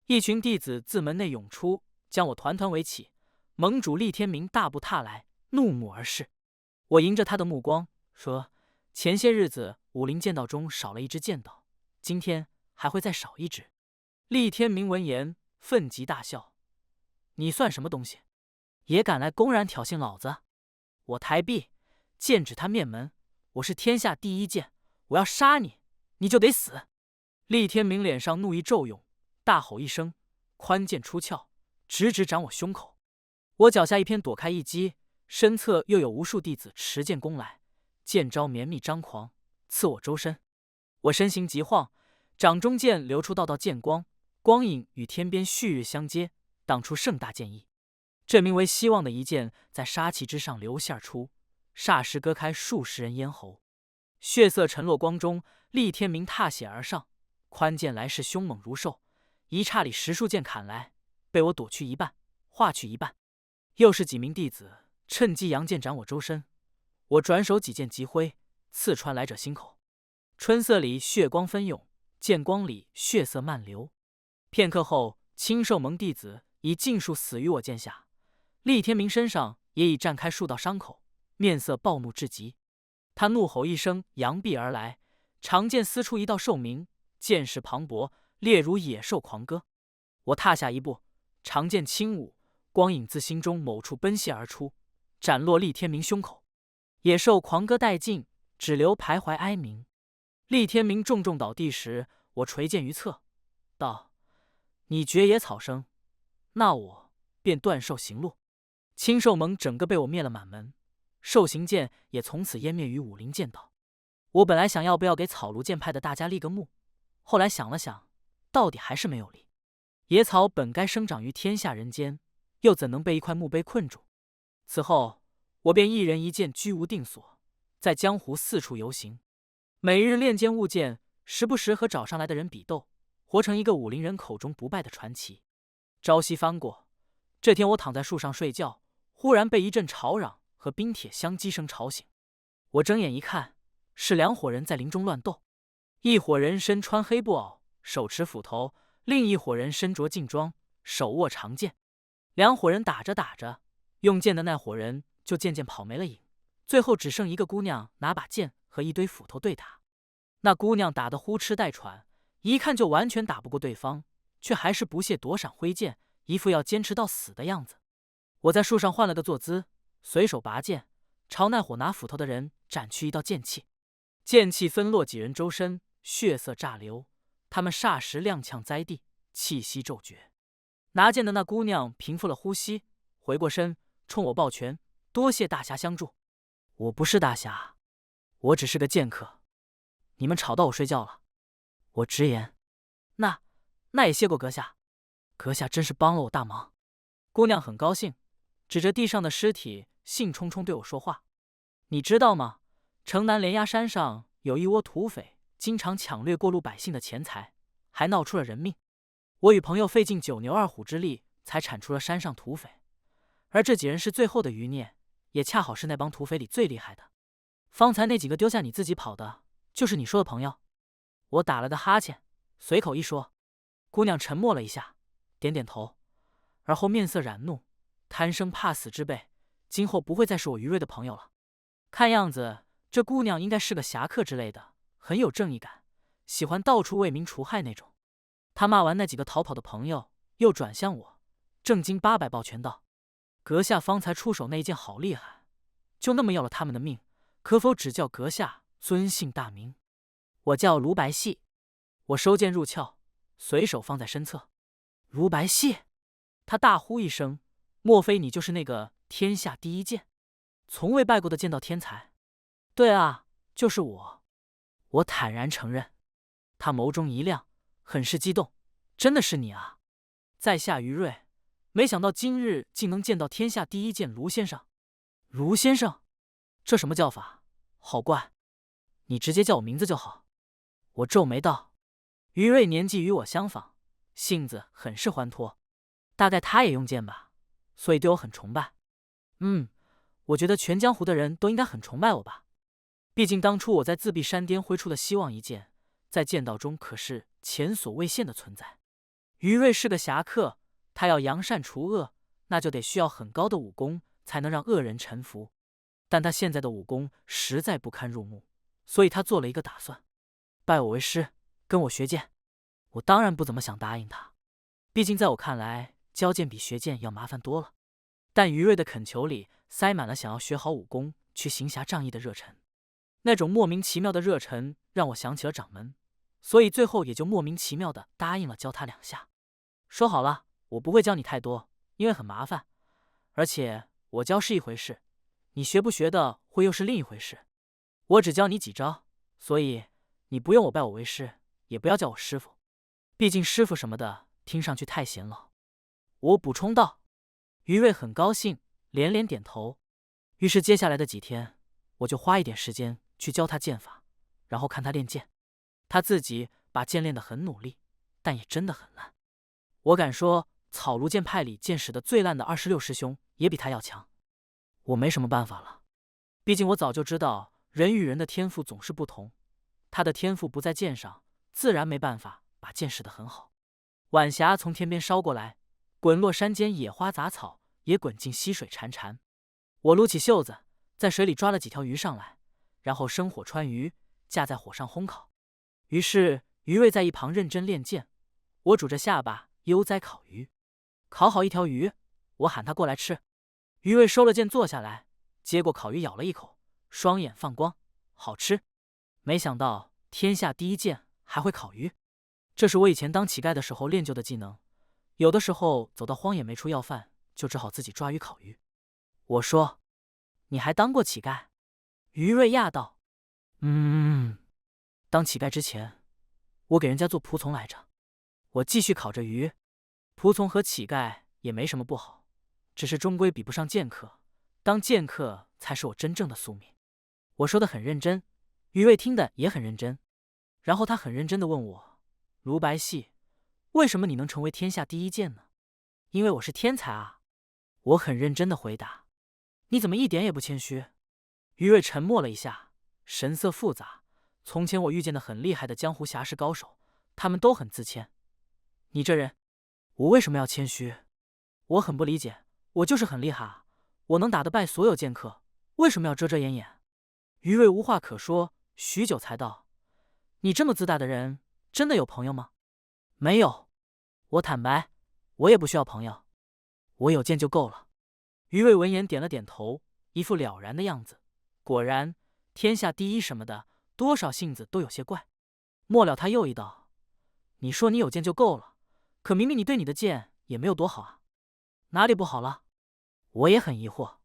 A: 一群弟子自门内涌出，将我团团围起。盟主厉天明大步踏来，怒目而视。我迎着他的目光说：“前些日子武林剑道中少了一支剑道，今天还会再少一支。”厉天明闻言愤极大笑：“你算什么东西，也敢来公然挑衅老子？”我抬臂剑指他面门：“我是天下第一剑，我要杀你，你就得死！”厉天明脸上怒意骤涌，大吼一声，宽剑出鞘，直直斩我胸口。我脚下一偏躲开一击，身侧又有无数弟子持剑攻来，剑招绵密张狂，刺我周身。我身形急晃，掌中剑流出道道剑光，光影与天边旭日相接，荡出盛大剑意。这名为希望的一剑在杀气之上流泻而出，霎时割开数十人咽喉。血色沉落光中，厉天明踏血而上，宽剑来势凶猛如兽，一刹里10数剑砍来，被我躲去一半，划去一半。又是几名弟子趁机扬剑斩我周身，我转手几剑急挥，刺穿来者心口。春色里血光纷涌，剑光里血色漫流。片刻后，青兽盟弟子已尽数死于我剑下，厉天明身上也已绽开数道伤口，面色暴怒至极。他怒吼一声，扬臂而来，长剑撕出一道兽鸣，剑势磅礴，烈如野兽狂歌。我踏下一步，长剑轻舞，光影自心中某处奔泻而出，斩落厉天明胸口。野兽狂歌殆尽，只留徘徊哀鸣。厉天明重重倒地时，我垂剑于侧，道：“你绝野草生，那我便断兽行路。”青兽盟整个被我灭了满门，兽形剑也从此湮灭于武林剑道。我本来想要不要给草庐剑派的大家立个墓，后来想了想，到底还是没有立。野草本该生长于天下人间，又怎能被一块墓碑困住？此后，我便一人一剑，居无定所，在江湖四处游行，每日练剑悟剑，时不时和找上来的人比斗，活成一个武林人口中不败的传奇。朝夕翻过，这天我躺在树上睡觉，忽然被一阵吵嚷和冰铁相击声吵醒。我睁眼一看，是两伙人在林中乱斗。一伙人身穿黑布袄，手持斧头；另一伙人身着劲装，手握长剑。两伙人打着打着，用剑的那伙人就渐渐跑没了影，最后只剩一个姑娘拿把剑和一堆斧头对打。那姑娘打得呼哧带喘，一看就完全打不过对方，却还是不懈躲闪挥剑，一副要坚持到死的样子。我在树上换了个坐姿，随手拔剑，朝那伙拿斧头的人斩去一道剑气。剑气分落几人周身，血色炸流，他们霎时踉跄栽地，气息骤绝。拿剑的那姑娘平复了呼吸，回过身冲我抱拳：“多谢大侠相助。”“我不是大侠，我只是个剑客。你们吵到我睡觉了。”我直言：“那也谢过阁下，阁下真是帮了我大忙。”姑娘很高兴，指着地上的尸体，兴冲冲对我说话：“你知道吗？城南连崖山上有一窝土匪，经常抢掠过路百姓的钱财，还闹出了人命。我与朋友费尽九牛二虎之力，才铲除了山上土匪。而这几人是最后的余孽，也恰好是那帮土匪里最厉害的。方才那几个丢下你自己跑的，就是你说的朋友。”我打了个哈欠，随口一说。姑娘沉默了一下，点点头，而后面色染怒，贪生怕死之辈，今后不会再是我于瑞的朋友了。看样子，这姑娘应该是个侠客之类的，很有正义感，喜欢到处为民除害那种。她骂完那几个逃跑的朋友，又转向我，正经八百抱拳道：“阁下方才出手那一剑好厉害，就那么要了他们的命，可否指教阁下尊姓大名？”“我叫卢白细。”我收剑入鞘，随手放在身侧。“卢白细！”他大呼一声：“莫非你就是那个天下第一剑，从未败过的剑道天才？”“对啊，就是我。”我坦然承认。他眸中一亮，很是激动：“真的是你啊！在下于瑞，没想到今日竟能见到天下第一剑卢先生。”“卢先生？这什么叫法？好怪！你直接叫我名字就好。”我皱眉道：“于瑞年纪与我相仿，性子很是欢脱，大概他也用剑吧，所以对我很崇拜。我觉得全江湖的人都应该很崇拜我吧。毕竟当初我在自闭山巅挥出的希望一剑，在剑道中可是前所未现的存在。于瑞是个侠客，他要扬善除恶，那就得需要很高的武功，才能让恶人臣服。但他现在的武功实在不堪入目，所以他做了一个打算，拜我为师，跟我学剑。我当然不怎么想答应他，毕竟在我看来，教剑比学剑要麻烦多了。但于瑞的恳求里塞满了想要学好武功，去行侠仗义的热忱。那种莫名其妙的热忱让我想起了掌门，所以最后也就莫名其妙的答应了教他2下。说好了，我不会教你太多，因为很麻烦，而且我教是一回事，你学不学的会又是另一回事。我只教你几招，所以你不用我拜我为师，也不要叫我师傅，毕竟师傅什么的听上去太显老。我补充道。于瑞很高兴，连连点头。于是接下来的几天，我就花一点时间去教他剑法，然后看他练剑。他自己把剑练得很努力，但也真的很烂。我敢说，草庐剑派里剑使的最烂的26师兄也比他要强。我没什么办法了，毕竟我早就知道人与人的天赋总是不同，他的天赋不在剑上，自然没办法把剑使得很好。晚霞从天边烧过来，滚落山间野花杂草，也滚进溪水潺潺。我撸起袖子，在水里抓了几条鱼上来，然后生火川鱼，架在火上烘烤。于是鱼卫在一旁认真练剑，我拄着下巴悠哉烤鱼。烤好一条鱼，我喊他过来吃。鱼卫收了剑坐下来，接过烤鱼咬了一口，双眼放光，好吃。没想到天下第一剑还会烤鱼，这是我以前当乞丐的时候练就的技能。有的时候走到荒野没处要饭，就只好自己抓鱼烤鱼。我说：“你还当过乞丐？”于瑞讶道：“当乞丐之前，我给人家做仆从来着。”我继续烤着鱼。仆从和乞丐也没什么不好，只是终归比不上剑客。当剑客才是我真正的宿命。我说的很认真，于瑞听得也很认真。然后他很认真地问我：“卢白皙，为什么你能成为天下第一剑呢？”“因为我是天才啊！”我很认真地回答。“你怎么一点也不谦虚？”于瑞沉默了一下，神色复杂。从前我遇见的很厉害的江湖侠士高手，他们都很自谦。你这人，我为什么要谦虚？我很不理解，我就是很厉害啊，我能打得败所有剑客，为什么要遮遮掩掩？于瑞无话可说，许久才道：“你这么自大的人，真的有朋友吗？”“没有。”我坦白，我也不需要朋友，我有剑就够了。于瑞闻言点了点头，一副了然的样子。果然，天下第一什么的，多少性子都有些怪。末了他又一道：“你说你有剑就够了，可明明你对你的剑也没有多好啊，哪里不好了？”我也很疑惑。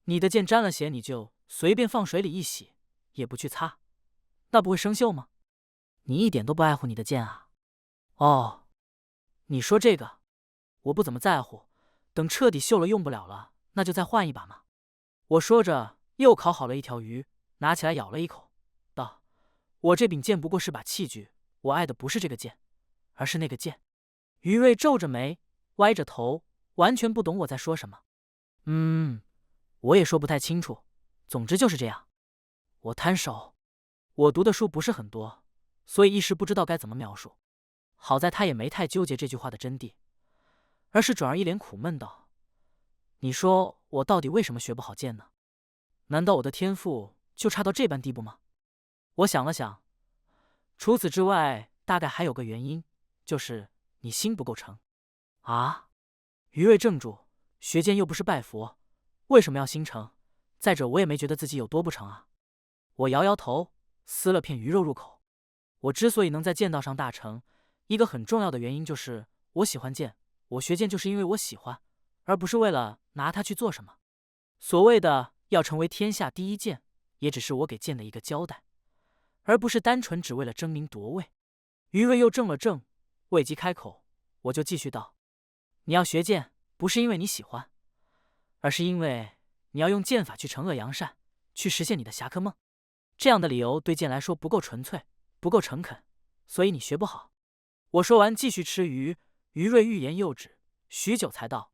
A: 你的剑沾了血，你就随便放水里一洗，也不去擦，那不会生锈吗？你一点都不爱护你的剑啊？哦，你说这个，我不怎么在乎，等彻底锈了用不了了，那就再换一把嘛。我说着，又烤好了一条鱼，拿起来咬了一口，道：“我这柄剑不过是把器具，我爱的不是这个剑，而是那个剑。”于瑞皱着眉，歪着头，完全不懂我在说什么。我也说不太清楚，总之就是这样。我摊手，我读的书不是很多，所以一时不知道该怎么描述。好在他也没太纠结这句话的真谛，而是转而一脸苦闷道：“你说我到底为什么学不好剑呢？难道我的天赋就差到这般地步吗？”我想了想，除此之外，大概还有个原因，就是你心不够诚。啊？于瑞怔住，学剑又不是拜佛，为什么要心诚？再者，我也没觉得自己有多不成啊。我摇摇头，撕了片鱼肉入口。我之所以能在剑道上大成，一个很重要的原因就是我喜欢剑，我学剑就是因为我喜欢，而不是为了拿它去做什么。所谓的要成为天下第一剑，也只是我给剑的一个交代，而不是单纯只为了争名夺位。于瑞又怔了怔，未及开口，我就继续道：“你要学剑，不是因为你喜欢，而是因为你要用剑法去惩恶扬善，去实现你的侠客梦。这样的理由对剑来说不够纯粹，不够诚恳，所以你学不好。”我说完继续吃鱼，于瑞欲言又止，许久才道：“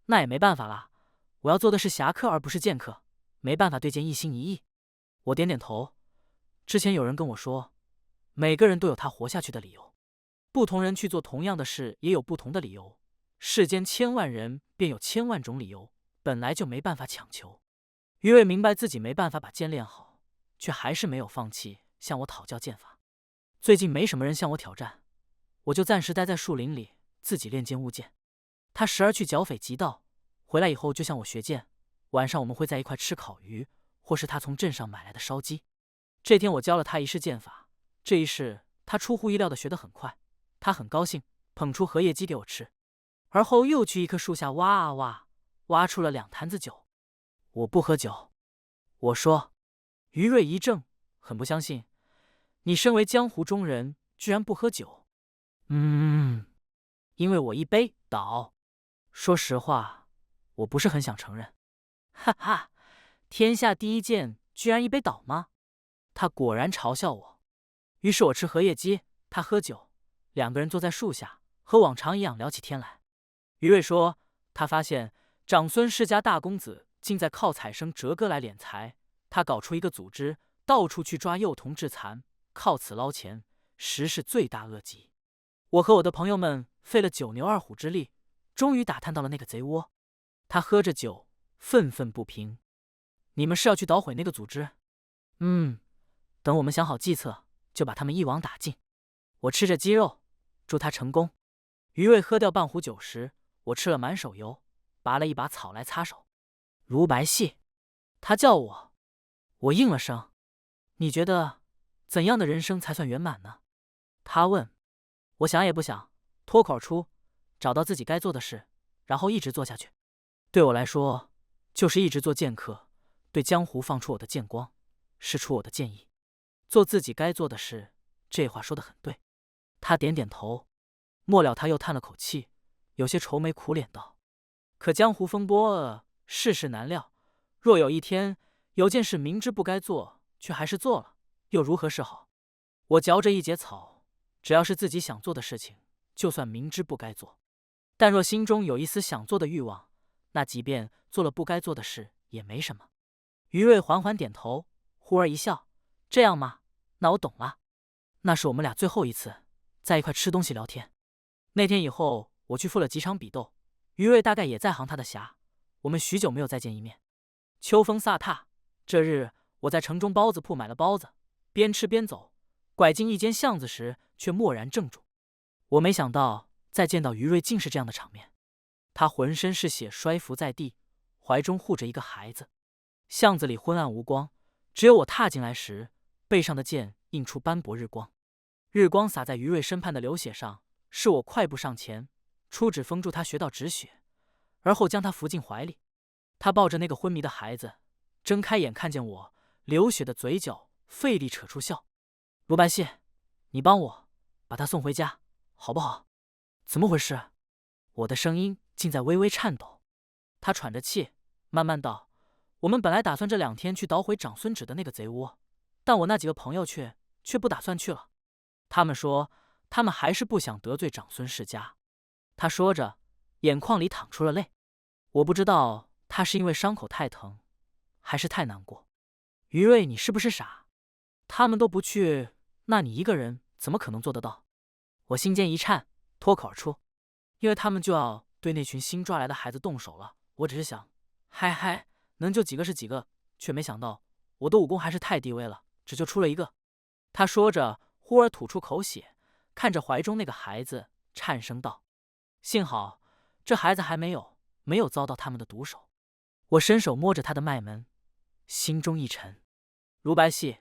A: 那也没办法啦，我要做的是侠客而不是剑客，没办法对剑一心一意。”我点点头。之前有人跟我说，每个人都有他活下去的理由，不同人去做同样的事也有不同的理由，世间千万人便有千万种理由，本来就没办法强求。于瑞明白自己没办法把剑练好，却还是没有放弃向我讨教剑法。最近没什么人向我挑战，我就暂时待在树林里自己练剑悟剑。他时而去剿匪缉盗，回来以后就向我学剑，晚上我们会在一块吃烤鱼，或是他从镇上买来的烧鸡。这天我教了他一式剑法，这一式他出乎意料的学得很快，他很高兴，捧出荷叶鸡给我吃，而后又去一棵树下挖啊挖，挖出了2坛子酒。我不喝酒，我说。于瑞一怔，很不相信，你身为江湖中人，居然不喝酒？因为我一杯倒。说实话，我不是很想承认。哈哈，天下第一剑居然一杯倒吗？他果然嘲笑我。于是我吃荷叶鸡，他喝酒，2个人坐在树下，和往常一样聊起天来。于瑞说，他发现长孙世家大公子竟在靠采生折割来敛财，他搞出一个组织，到处去抓幼童致残，靠此捞钱，实是罪大恶极。我和我的朋友们费了9牛2虎之力，终于打探到了那个贼窝。他喝着酒，愤愤不平：“你们是要去捣毁那个组织？”“等我们想好计策，就把他们一网打尽。”我吃着鸡肉，祝他成功。于瑞喝掉半壶酒时，我吃了满手油，拔了一把草来擦手。卢白皙，他叫我，我应了声。你觉得怎样的人生才算圆满呢？他问。我想也不想，脱口而出，找到自己该做的事，然后一直做下去。对我来说，就是一直做剑客，对江湖放出我的剑光，施出我的剑意，做自己该做的事。这话说得很对。他点点头，末了他又叹了口气，有些愁眉苦脸道：“可江湖风波，世事难料。若有一天有件事明知不该做，却还是做了，又如何是好？”我嚼着一节草，只要是自己想做的事情，就算明知不该做，但若心中有一丝想做的欲望，那即便做了不该做的事也没什么。于瑞缓缓点头，忽而一笑：“这样吗？那我懂了。那是我们俩最后一次在一块吃东西聊天。那天以后，我去赴了几场比斗，于瑞大概也在行他的匣，我们许久没有再见一面。秋风飒沓，这日我在城中包子铺买了包子，边吃边走，拐进一间巷子时，却蓦然怔住。我没想到再见到于瑞竟是这样的场面，他浑身是血，摔伏在地，怀中护着一个孩子。巷子里昏暗无光，只有我踏进来时，背上的剑映出斑驳日光。日光洒在于瑞身畔的流血上，是我快步上前，出指封住他穴道止血，而后将他扶进怀里。他抱着那个昏迷的孩子，睁开眼看见我，流血的嘴角费力扯出笑：“卢白皙，你帮我把他送回家，好不好？”“怎么回事？”我的声音竟在微微颤抖。他喘着气，慢慢道：“我们本来打算这2天去捣毁长孙指的那个贼窝，但我那几个朋友却不打算去了。他们说，他们还是不想得罪长孙世家。”他说着，眼眶里淌出了泪。我不知道他是因为伤口太疼，还是太难过。“于瑞，你是不是傻？他们都不去，那你一个人怎么可能做得到？”我心间一颤，脱口而出：“因为他们就要对那群新抓来的孩子动手了。我只是想，嗨，能救几个是几个，却没想到我的武功还是太低微了，只救出了一个。”他说着，忽而吐出口血，看着怀中那个孩子，颤声道：“幸好这孩子还没有遭到他们的毒手。”我伸手摸着他的脉门，心中一沉。卢白皙，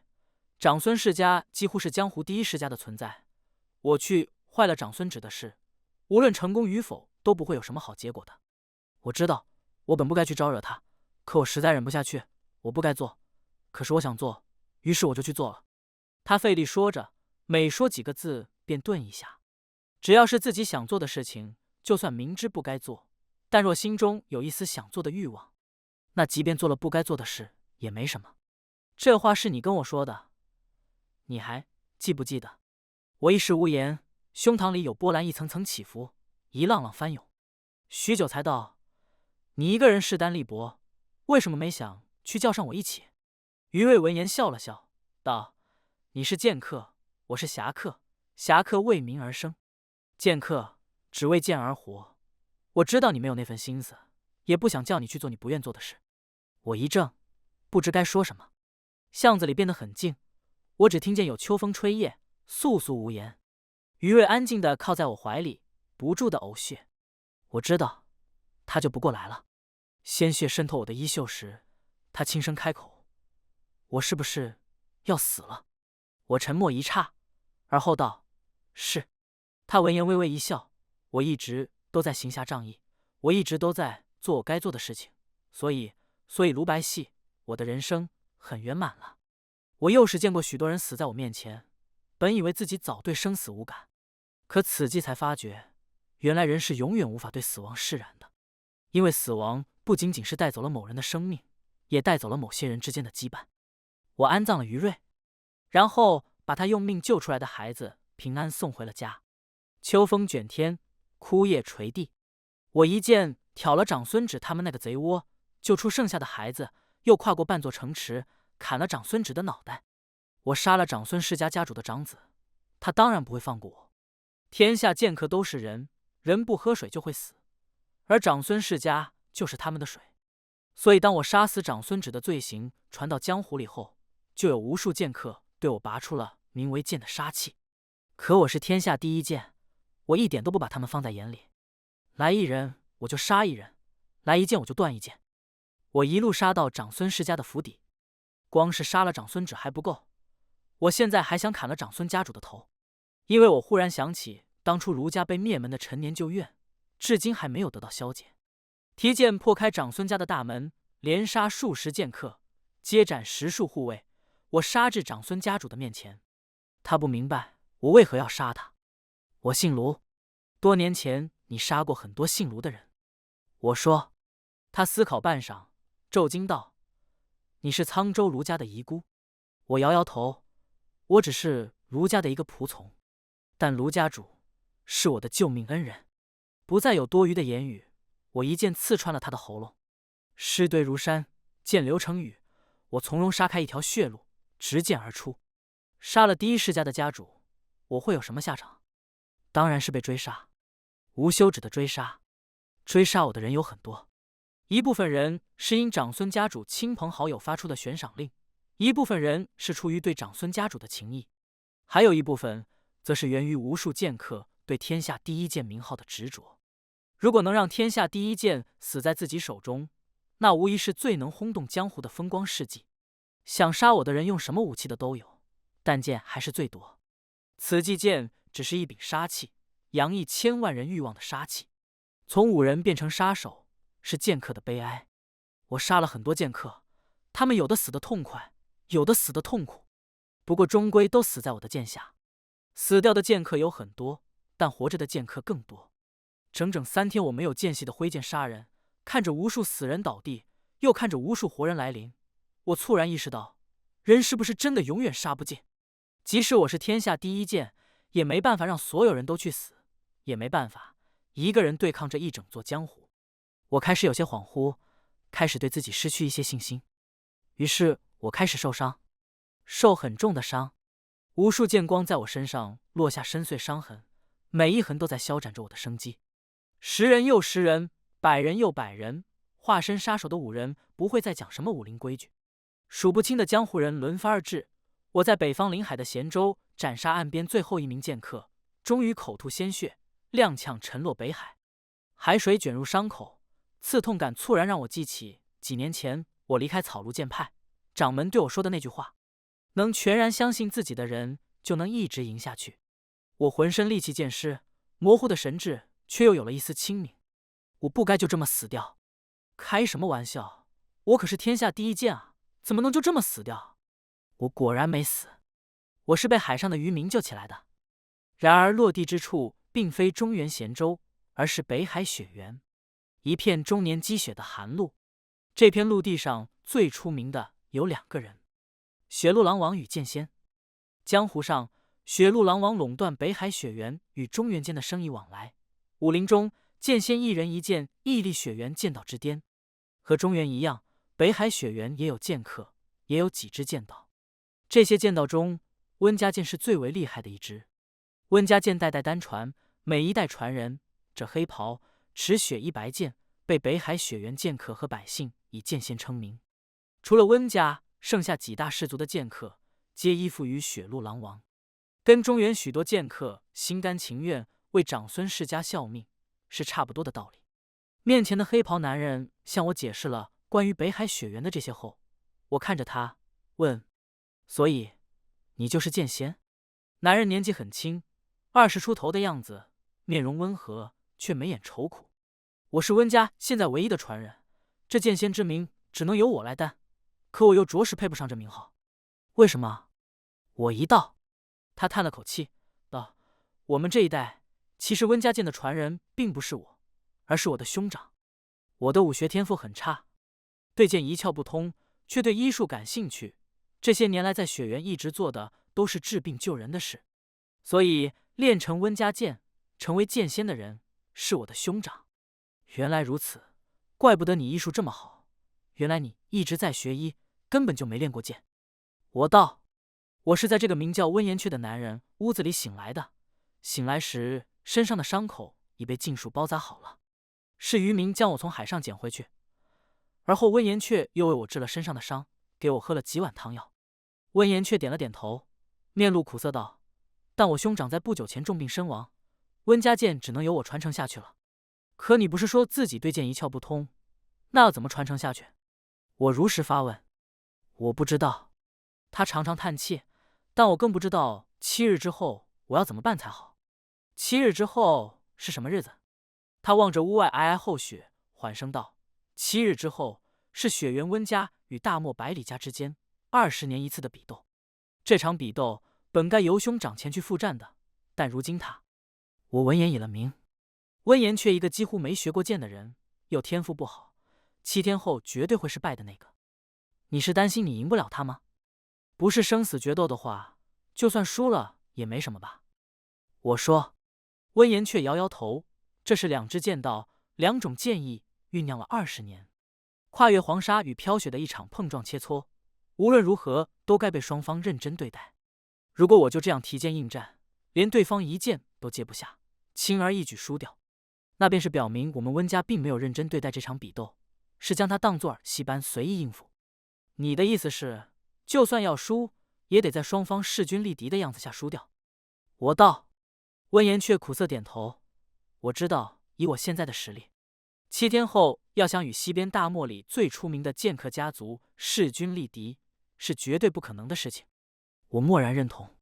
A: 长孙世家几乎是江湖第一世家的存在，我去坏了长孙指的事，无论成功与否，都不会有什么好结果的。我知道我本不该去招惹他，可我实在忍不下去，我不该做，可是我想做，于是我就去做了。他费力说着，每说几个字便顿一下。只要是自己想做的事情，就算明知不该做，但若心中有一丝想做的欲望，那即便做了不该做的事也没什么。这话是你跟我说的，你还记不记得？我一时无言，胸膛里有波澜一层层起伏，一浪浪翻涌。许久才道：“你一个人势单力薄，为什么没想去叫上我一起？”于瑞闻言笑了笑，道：“你是剑客，我是侠客，侠客为民而生，剑客只为剑而活。我知道你没有那份心思，也不想叫你去做你不愿做的事。”我一怔，不知该说什么。巷子里变得很静，我只听见有秋风吹叶，簌簌无言。于瑞安静地靠在我怀里，不住地呕血。我知道他就不过来了。鲜血渗透我的衣袖时，他轻声开口：“我是不是要死了？”我沉默一刹，而后道：“是。”他闻言微微一笑：“我一直都在行侠仗义，我一直都在做我该做的事情，所以卢白皙，我的人生很圆满了。我又是见过许多人死在我面前，本以为自己早对生死无感，可此际才发觉，原来人是永远无法对死亡释然的，因为死亡不仅仅是带走了某人的生命，也带走了某些人之间的羁绊。”我安葬了于瑞，然后把他用命救出来的孩子平安送回了家。秋风卷天，枯叶垂地。我一剑挑了长孙芷他们那个贼窝，救出剩下的孩子，又跨过半座城池，砍了长孙芷的脑袋。我杀了长孙世家家主的长子，他当然不会放过我。天下剑客都是人，人不喝水就会死，而长孙世家就是他们的水。所以当我杀死长孙芷的罪行传到江湖里后，就有无数剑客对我拔出了名为剑的杀气。可我是天下第一剑，我一点都不把他们放在眼里。来一人我就杀一人，来一剑我就断一剑。我一路杀到长孙世家的府邸，光是杀了长孙芷还不够，我现在还想砍了长孙家主的头。因为我忽然想起当初卢家被灭门的陈年旧怨，至今还没有得到消解。提剑破开长孙家的大门，连杀数十剑客，接斩10数护卫，我杀至长孙家主的面前。他不明白我为何要杀他。我姓卢，多年前你杀过很多姓卢的人。我说。他思考半晌，骤惊道：“你是沧州卢家的遗孤？”我摇摇头，我只是卢家的一个仆从，但卢家主是我的救命恩人。不再有多余的言语，我一剑刺穿了他的喉咙。尸堆如山，剑流成雨，我从容杀开一条血路，直剑而出。杀了第一世家的家主，我会有什么下场？当然是被追杀，无休止的追杀。追杀我的人有很多，一部分人是因长孙家主亲朋好友发出的悬赏令，一部分人是出于对长孙家主的情谊，还有一部分则是源于无数剑客对天下第一剑名号的执着。如果能让天下第一剑死在自己手中，那无疑是最能轰动江湖的风光事迹。想杀我的人用什么武器的都有，但剑还是最多。此际剑只是一柄杀气，洋溢千万人欲望的杀气。从武人变成杀手，是剑客的悲哀。我杀了很多剑客，他们有的死得痛快，有的死得痛苦，不过终归都死在我的剑下。死掉的剑客有很多，但活着的剑客更多。整整3天，我没有间隙的挥剑杀人，看着无数死人倒地，又看着无数活人来临，我猝然意识到，人是不是真的永远杀不尽？即使我是天下第一剑，也没办法让所有人都去死，也没办法一个人对抗这一整座江湖。我开始有些恍惚，开始对自己失去一些信心。于是我开始受伤，受很重的伤，无数剑光在我身上落下深邃伤痕，每一痕都在消斩着我的生机。10人又10人，100人又100人，化身杀手的武人不会再讲什么武林规矩。数不清的江湖人轮番而至，我在北方临海的咸州斩杀岸边最后一名剑客，终于口吐鲜血，踉跄沉落北海。海水卷入伤口，刺痛感猝然让我记起几年前我离开草庐剑派，掌门对我说的那句话：能全然相信自己的人，就能一直赢下去。我浑身戾气渐失，模糊的神智却又有了一丝清明。我不该就这么死掉。开什么玩笑，我可是天下第一剑啊，怎么能就这么死掉？我果然没死，我是被海上的渔民救起来的。然而落地之处并非中原咸州，而是北海雪原，一片终年积雪的寒露。这片陆地上最出名的有2个人：雪鹿狼王与剑仙。江湖上，雪鹿狼王垄断北海雪原与中原间的生意往来，武林中剑仙一人一剑屹立雪原剑道之巅。和中原一样，北海雪原也有剑客，也有几支剑道。这些剑道中，温家剑是最为厉害的一支。温家剑代代单传，每一代传人，这黑袍、持雪衣白剑，被北海雪原剑客和百姓以剑仙称名。除了温家，剩下几大氏族的剑客，皆依附于雪鹿狼王，跟中原许多剑客心甘情愿为长孙世家效命，是差不多的道理。面前的黑袍男人向我解释了关于北海雪原的这些后，我看着他问：所以你就是剑仙？男人年纪很轻，20出头的样子，面容温和，却眉眼愁苦。我是温家现在唯一的传人，这剑仙之名只能由我来担，可我又着实配不上这名号。为什么？我一道。他叹了口气道：我们这一代其实温家剑的传人并不是我，而是我的兄长。我的武学天赋很差，对剑一窍不通，却对医术感兴趣。这些年来在雪原一直做的都是治病救人的事，所以练成温家剑，成为剑仙的人是我的兄长。原来如此，怪不得你医术这么好，原来你一直在学医，根本就没练过剑。我道：我是在这个名叫温延雀的男人屋子里醒来的，醒来时身上的伤口已被尽数包扎好了，是渔民将我从海上捡回去，而后温延雀又为我治了身上的伤，给我喝了几碗汤药。温延雀点了点头，面露苦涩道：但我兄长在不久前重病身亡，温家剑只能由我传承下去了。可你不是说自己对剑一窍不通，那要怎么传承下去？我如实发问。我不知道。他长长叹气，但我更不知道7日之后我要怎么办才好。7日之后是什么日子？他望着屋外皑皑厚雪，缓声道：7日之后是雪原温家与大漠百里家之间20年一次的比斗。这场比斗本该由兄长前去赴战的，但如今我闻言以了名。温延却一个几乎没学过剑的人，又天赋不好，7天后绝对会是败的那个。你是担心你赢不了他吗？不是生死决斗的话，就算输了也没什么吧？我说。温延却摇摇头，这是2支剑道，2种剑意酝酿了20年，跨越黄沙与飘雪的一场碰撞切磋，无论如何都该被双方认真对待。如果我就这样提剑应战，连对方一剑都接不下，轻而易举输掉，那便是表明我们温家并没有认真对待这场比斗，是将它当作儿戏般随意应付。你的意思是，就算要输，也得在双方势均力敌的样子下输掉？我道。温延却苦涩点头，我知道，以我现在的实力，7天后要想与西边大漠里最出名的剑客家族势均力敌，是绝对不可能的事情。我默然认同。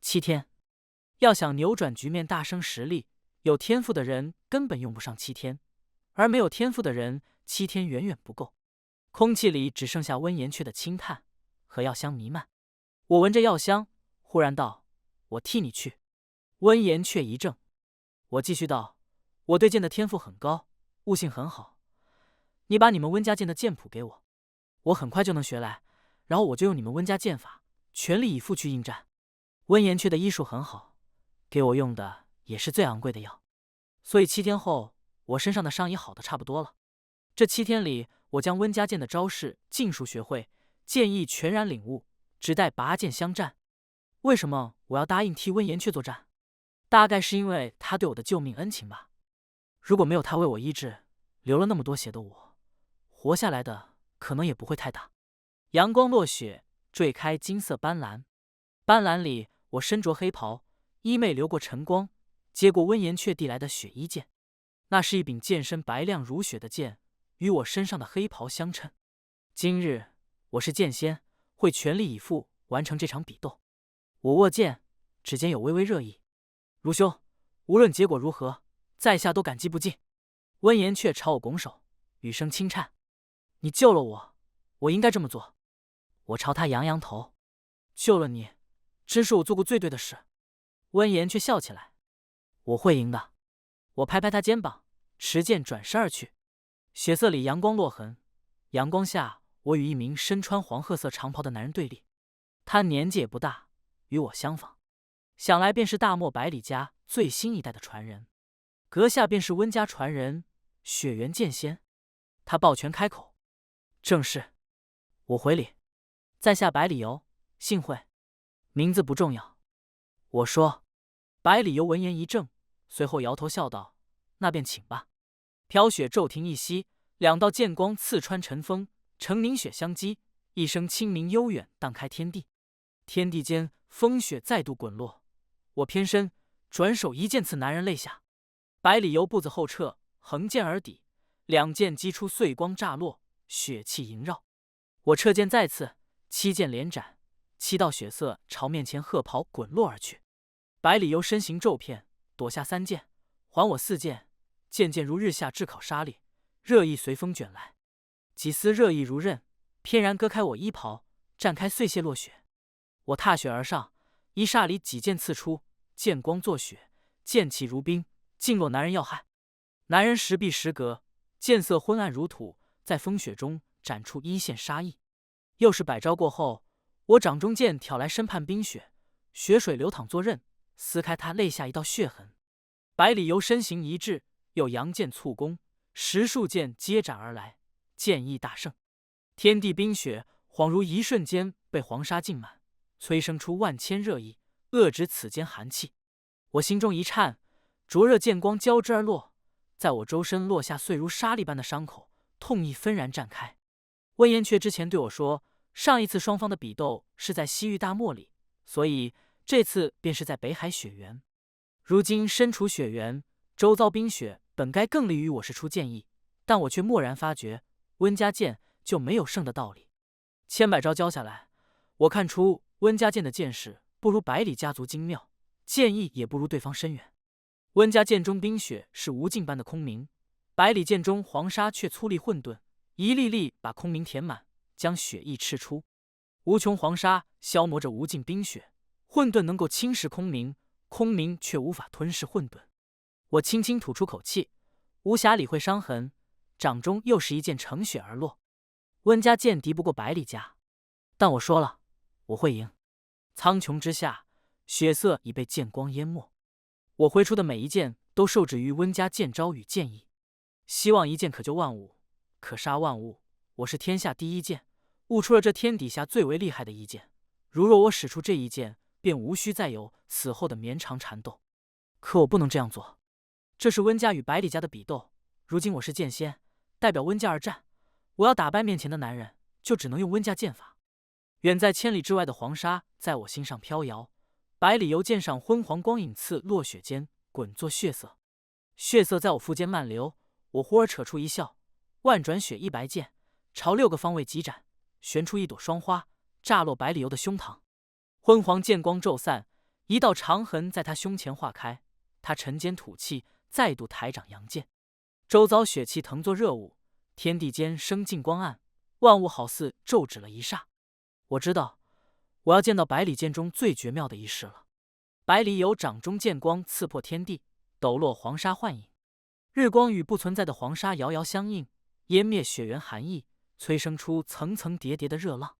A: 7天，要想扭转局面大升实力，有天赋的人根本用不上7天，而没有天赋的人7天远远不够。空气里只剩下温延却的轻叹和药香弥漫。我闻着药香，忽然道：我替你去。温延却一怔，我继续道：我对剑的天赋很高，悟性很好，你把你们温家剑的剑谱给我，我很快就能学来，然后我就用你们温家剑法，全力以赴去应战。温延却的医术很好，给我用的也是最昂贵的药，所以7天后我身上的伤也好的差不多了。这7天里，我将温家剑的招式尽数学会，剑意全然领悟，只待拔剑相战。为什么我要答应替温延却作战？大概是因为他对我的救命恩情吧。如果没有他为我医治，流了那么多血的我，活下来的可能也不会太大。阳光落雪，坠开金色斑斓，斑斓里我身着黑袍，衣袂流过晨光，接过温延却递来的雪衣剑。那是一柄剑身白亮如雪的剑，与我身上的黑袍相称。今日我是剑仙，会全力以赴完成这场比斗。我握剑，指尖有微微热意。如兄，无论结果如何，在下都感激不尽。温延却朝我拱手，语声轻颤：你救了我，我应该这么做。我朝他扬扬头，救了你，真是我做过最对的事。温延却笑起来：我会赢的。我拍拍他肩膀，持剑转身而去。血色里阳光落痕，阳光下我与一名身穿黄褐色长袍的男人对立，他年纪也不大，与我相仿，想来便是大漠百里家最新一代的传人，阁下便是温家传人雪原剑仙。他抱拳开口：正是。我回礼：在下百里游，幸会。名字不重要。我说。百里游闻言一怔，随后摇头笑道：那便请吧。飘雪骤停一息，2道剑光刺穿晨风，呈凝雪相击，一声清明悠远荡开天地。天地间风雪再度滚落，我偏身转手一剑刺男人肋下。百里游步子后撤，横剑而抵，2剑击出碎光炸落，血气萦绕。我撤剑再刺，7剑连斩，7道血色朝面前褐袍滚落而去。百里游身形骤变，躲下3剑，还我4剑，剑剑如日下炙烤沙砾，热意随风卷来。几丝热意如刃，翩然割开我衣袍，绽开碎屑落雪。我踏雪而上，一霎里几剑刺出，剑光作雪，剑气如冰，尽落男人要害。男人时避时隔，剑色昏暗如土，在风雪中斩出一线杀意。又是百招过后，我掌中剑挑来身畔冰雪，雪水流淌作刃，撕开他肋下一道血痕。百里游身形一滞，又扬剑促攻，10数剑接斩而来，剑意大盛。天地冰雪恍如一瞬间被黄沙浸满，催生出万千热意，遏止此间寒气。我心中一颤，灼热剑光交织而落，在我周身落下碎如沙粒般的伤口，痛意纷然绽开。温言却之前对我说，上一次双方的比斗是在西域大漠里，所以这次便是在北海雪原。如今身处雪原，周遭冰雪本该更利于我使出剑意，但我却蓦然发觉，温家剑就没有胜的道理。千百招教下来，我看出温家剑的剑势不如百里家族精妙，剑意也不如对方深远。温家剑中冰雪是无尽般的空明，百里剑中黄沙却粗粝混沌，一粒粒把空明填满，将雪意赤出。无穷黄沙消磨着无尽冰雪，混沌能够侵蚀空明，空明却无法吞噬混沌。我轻轻吐出口气，无暇理会伤痕，掌中又是一剑乘雪而落。温家剑敌不过百里家，但我说了，我会赢。苍穹之下，血色已被剑光淹没，我挥出的每一剑都受制于温家剑招与剑意。希望一剑可救万物，可杀万物。我是天下第一剑，悟出了这天底下最为厉害的一剑。如若我使出这一剑，便无需再有死后的绵长缠斗。可我不能这样做，这是温家与百里家的比斗，如今我是剑仙，代表温家而战。我要打败面前的男人，就只能用温家剑法。远在千里之外的黄沙在我心上飘摇，百里游剑上昏黄光影刺落雪间滚作血色，血色在我腹间漫流。我忽而扯出一笑，万转雪衣白剑朝6个方位急斩，旋出一朵霜花，炸落百里游的胸膛。昏黄剑光骤散，一道长痕在他胸前化开。他沉肩吐气，再度抬掌扬剑。周遭雪气腾作热雾，天地间生尽光暗，万物好似骤止了一霎。我知道，我要见到百里剑中最绝妙的一式了。百里游掌中剑光刺破天地，抖落黄沙幻影。日光与不存在的黄沙遥遥相映，湮灭雪原寒意，催生出层层叠叠的热浪。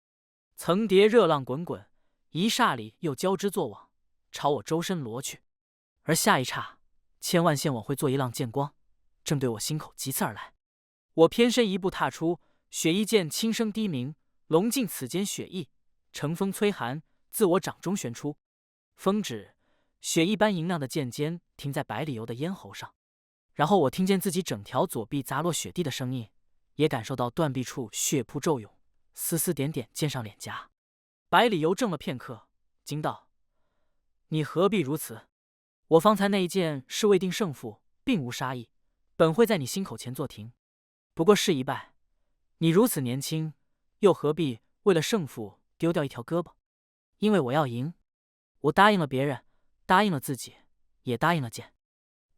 A: 层叠热浪滚滚，一霎里又交织作网，朝我周身罗去。而下一刹，千万线网会作一浪剑光，正对我心口急刺而来。我偏身一步踏出，雪衣剑轻声低鸣，笼尽此间雪意，乘风摧寒，自我掌中旋出。风止，雪一般银亮的剑尖停在百里游的咽喉上。然后我听见自己整条左臂砸落雪地的声音，也感受到断臂处血扑骤涌，丝丝点点溅上脸颊。百里游怔了片刻，惊道：“你何必如此？我方才那一剑是未定胜负，并无杀意，本会在你心口前作停。不过是一败，你如此年轻，又何必为了胜负丢掉一条胳膊？因为我要赢，我答应了别人，答应了自己，也答应了剑。”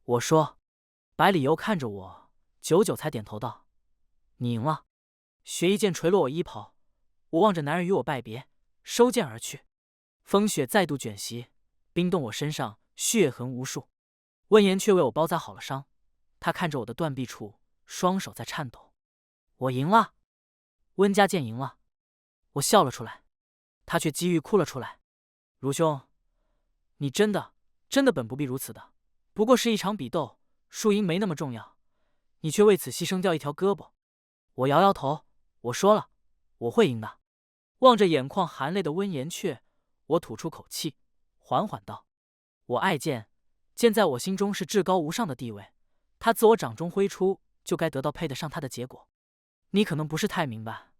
A: 我说。百里游看着我，久久才点头道：“你赢了。”雪一剑垂落我衣袍，我望着男人与我拜别，收剑而去。风雪再度卷袭，冰冻我身上，血痕无数。温言却为我包扎好了伤，他看着我的断臂处，双手在颤抖。我赢了，温家剑赢了。我笑了出来，他却几欲哭了出来。如兄，你真的本不必如此的，不过是一场比斗，输赢没那么重要，你却为此牺牲掉一条胳膊。我摇摇头，我说了，我会赢的。望着眼眶含泪的温言却，我吐出口气，缓缓道：“我爱剑，剑在我心中是至高无上的地位，他自我掌中挥出，就该得到配得上他的结果。你可能不是太明白，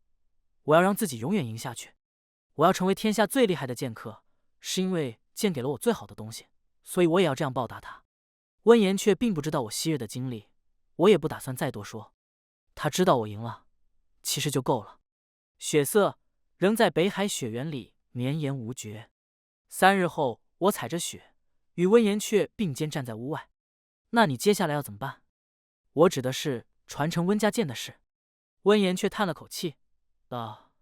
A: 我要让自己永远赢下去，我要成为天下最厉害的剑客，是因为剑给了我最好的东西，所以我也要这样报答他。”温言却并不知道我昔日的经历，我也不打算再多说。他知道我赢了，其实就够了。血色仍在北海雪原里绵延无绝。3日后，我踩着雪，与温言却并肩站在屋外。那你接下来要怎么办？我指的是传承温家剑的事。温言却叹了口气，道：“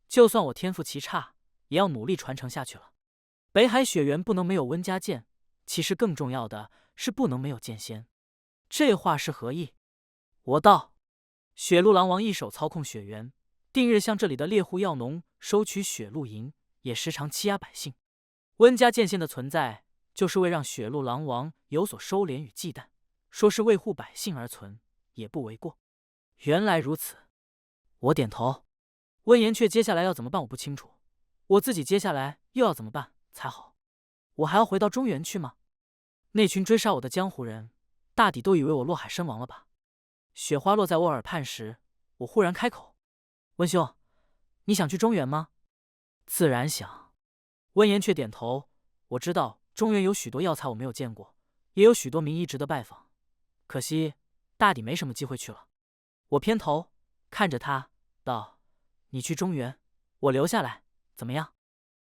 A: 就算我天赋奇差，也要努力传承下去了。北海雪原不能没有温家剑，其实更重要的是不能没有剑仙。这话是何意？”我道：“雪鹿狼王一手操控雪原，定日向这里的猎户药农收取雪鹿银，也时常欺压百姓。温家剑仙的存在，就是为让雪鹿狼王有所收敛与忌惮，说是为护百姓而存，也不为过。原来如此，我点头。温言却接下来要怎么办我不清楚，我自己接下来又要怎么办才好？我还要回到中原去吗？那群追杀我的江湖人，大抵都以为我落海身亡了吧？雪花落在我耳畔时，我忽然开口：“温兄，你想去中原吗？”自然想。温言却点头。我知道中原有许多要材我没有见过，也有许多名医值得拜访，可惜大抵没什么机会去了。我偏头看着他道：“你去中原，我留下来，怎么样？”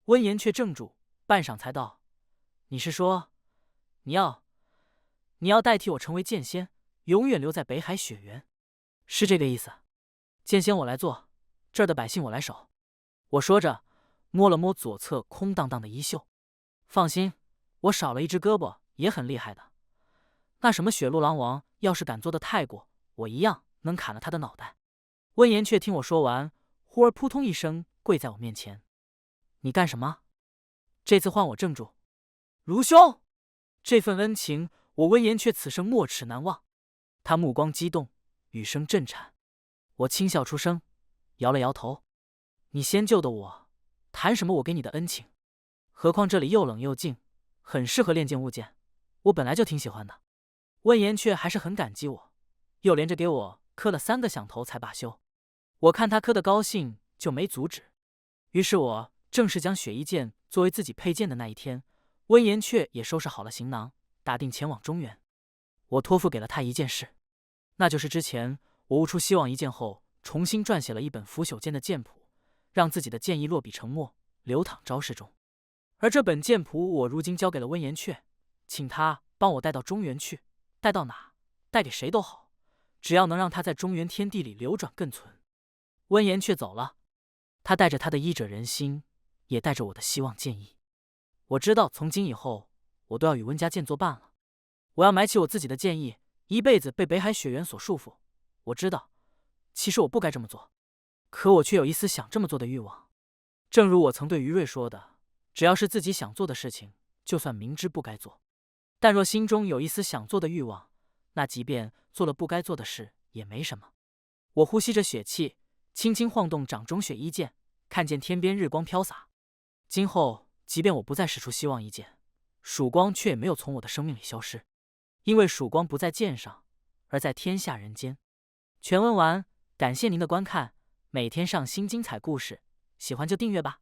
A: 温言却怔住，半晌才道：“你是说，你要代替我成为剑仙，永远留在北海雪原，是这个意思？剑仙我来做，这儿的百姓我来守。”我说着，摸了摸左侧空荡荡的衣袖。放心，我少了一只胳膊也很厉害的。那什么雪鹿狼王要是敢做的太过，我一样能砍了他的脑袋。温言却听我说完，忽而扑通一声跪在我面前：“你干什么？”这次换我怔住。卢兄，这份恩情，我温言却此生没齿难忘。他目光激动，语声震颤。我轻笑出声，摇了摇头：“你先救的我，谈什么我给你的恩情？何况这里又冷又静，很适合练剑悟剑，我本来就挺喜欢的。”温言却还是很感激我，又连着给我磕了3个响头才罢休。我看他磕得高兴，就没阻止。于是我正式将雪衣剑作为自己佩剑的那一天，温言却也收拾好了行囊，打定前往中原。我托付给了他一件事，那就是之前我悟出希望一剑后，重新撰写了一本腐朽剑的剑谱，让自己的剑意落笔成墨，流淌招式中。而这本剑谱我如今交给了温言却，请他帮我带到中原去，带到哪，带给谁都好，只要能让他在中原天地里流转更存。温言却走了，他带着他的医者仁心，也带着我的希望剑意。我知道从今以后，我都要与温家剑作伴了。我要埋起我自己的剑意，一辈子被北海雪原所束缚。我知道，其实我不该这么做，可我却有一丝想这么做的欲望。正如我曾对于瑞说的，只要是自己想做的事情，就算明知不该做，但若心中有一丝想做的欲望，那即便做了不该做的事也没什么。我呼吸着血气，轻轻晃动掌中雪衣剑，看见天边日光飘洒。今后即便我不再使出希望一剑，曙光却也没有从我的生命里消失，因为曙光不在剑上，而在天下人间。全文完，感谢您的观看，每天上新精彩故事，喜欢就订阅吧。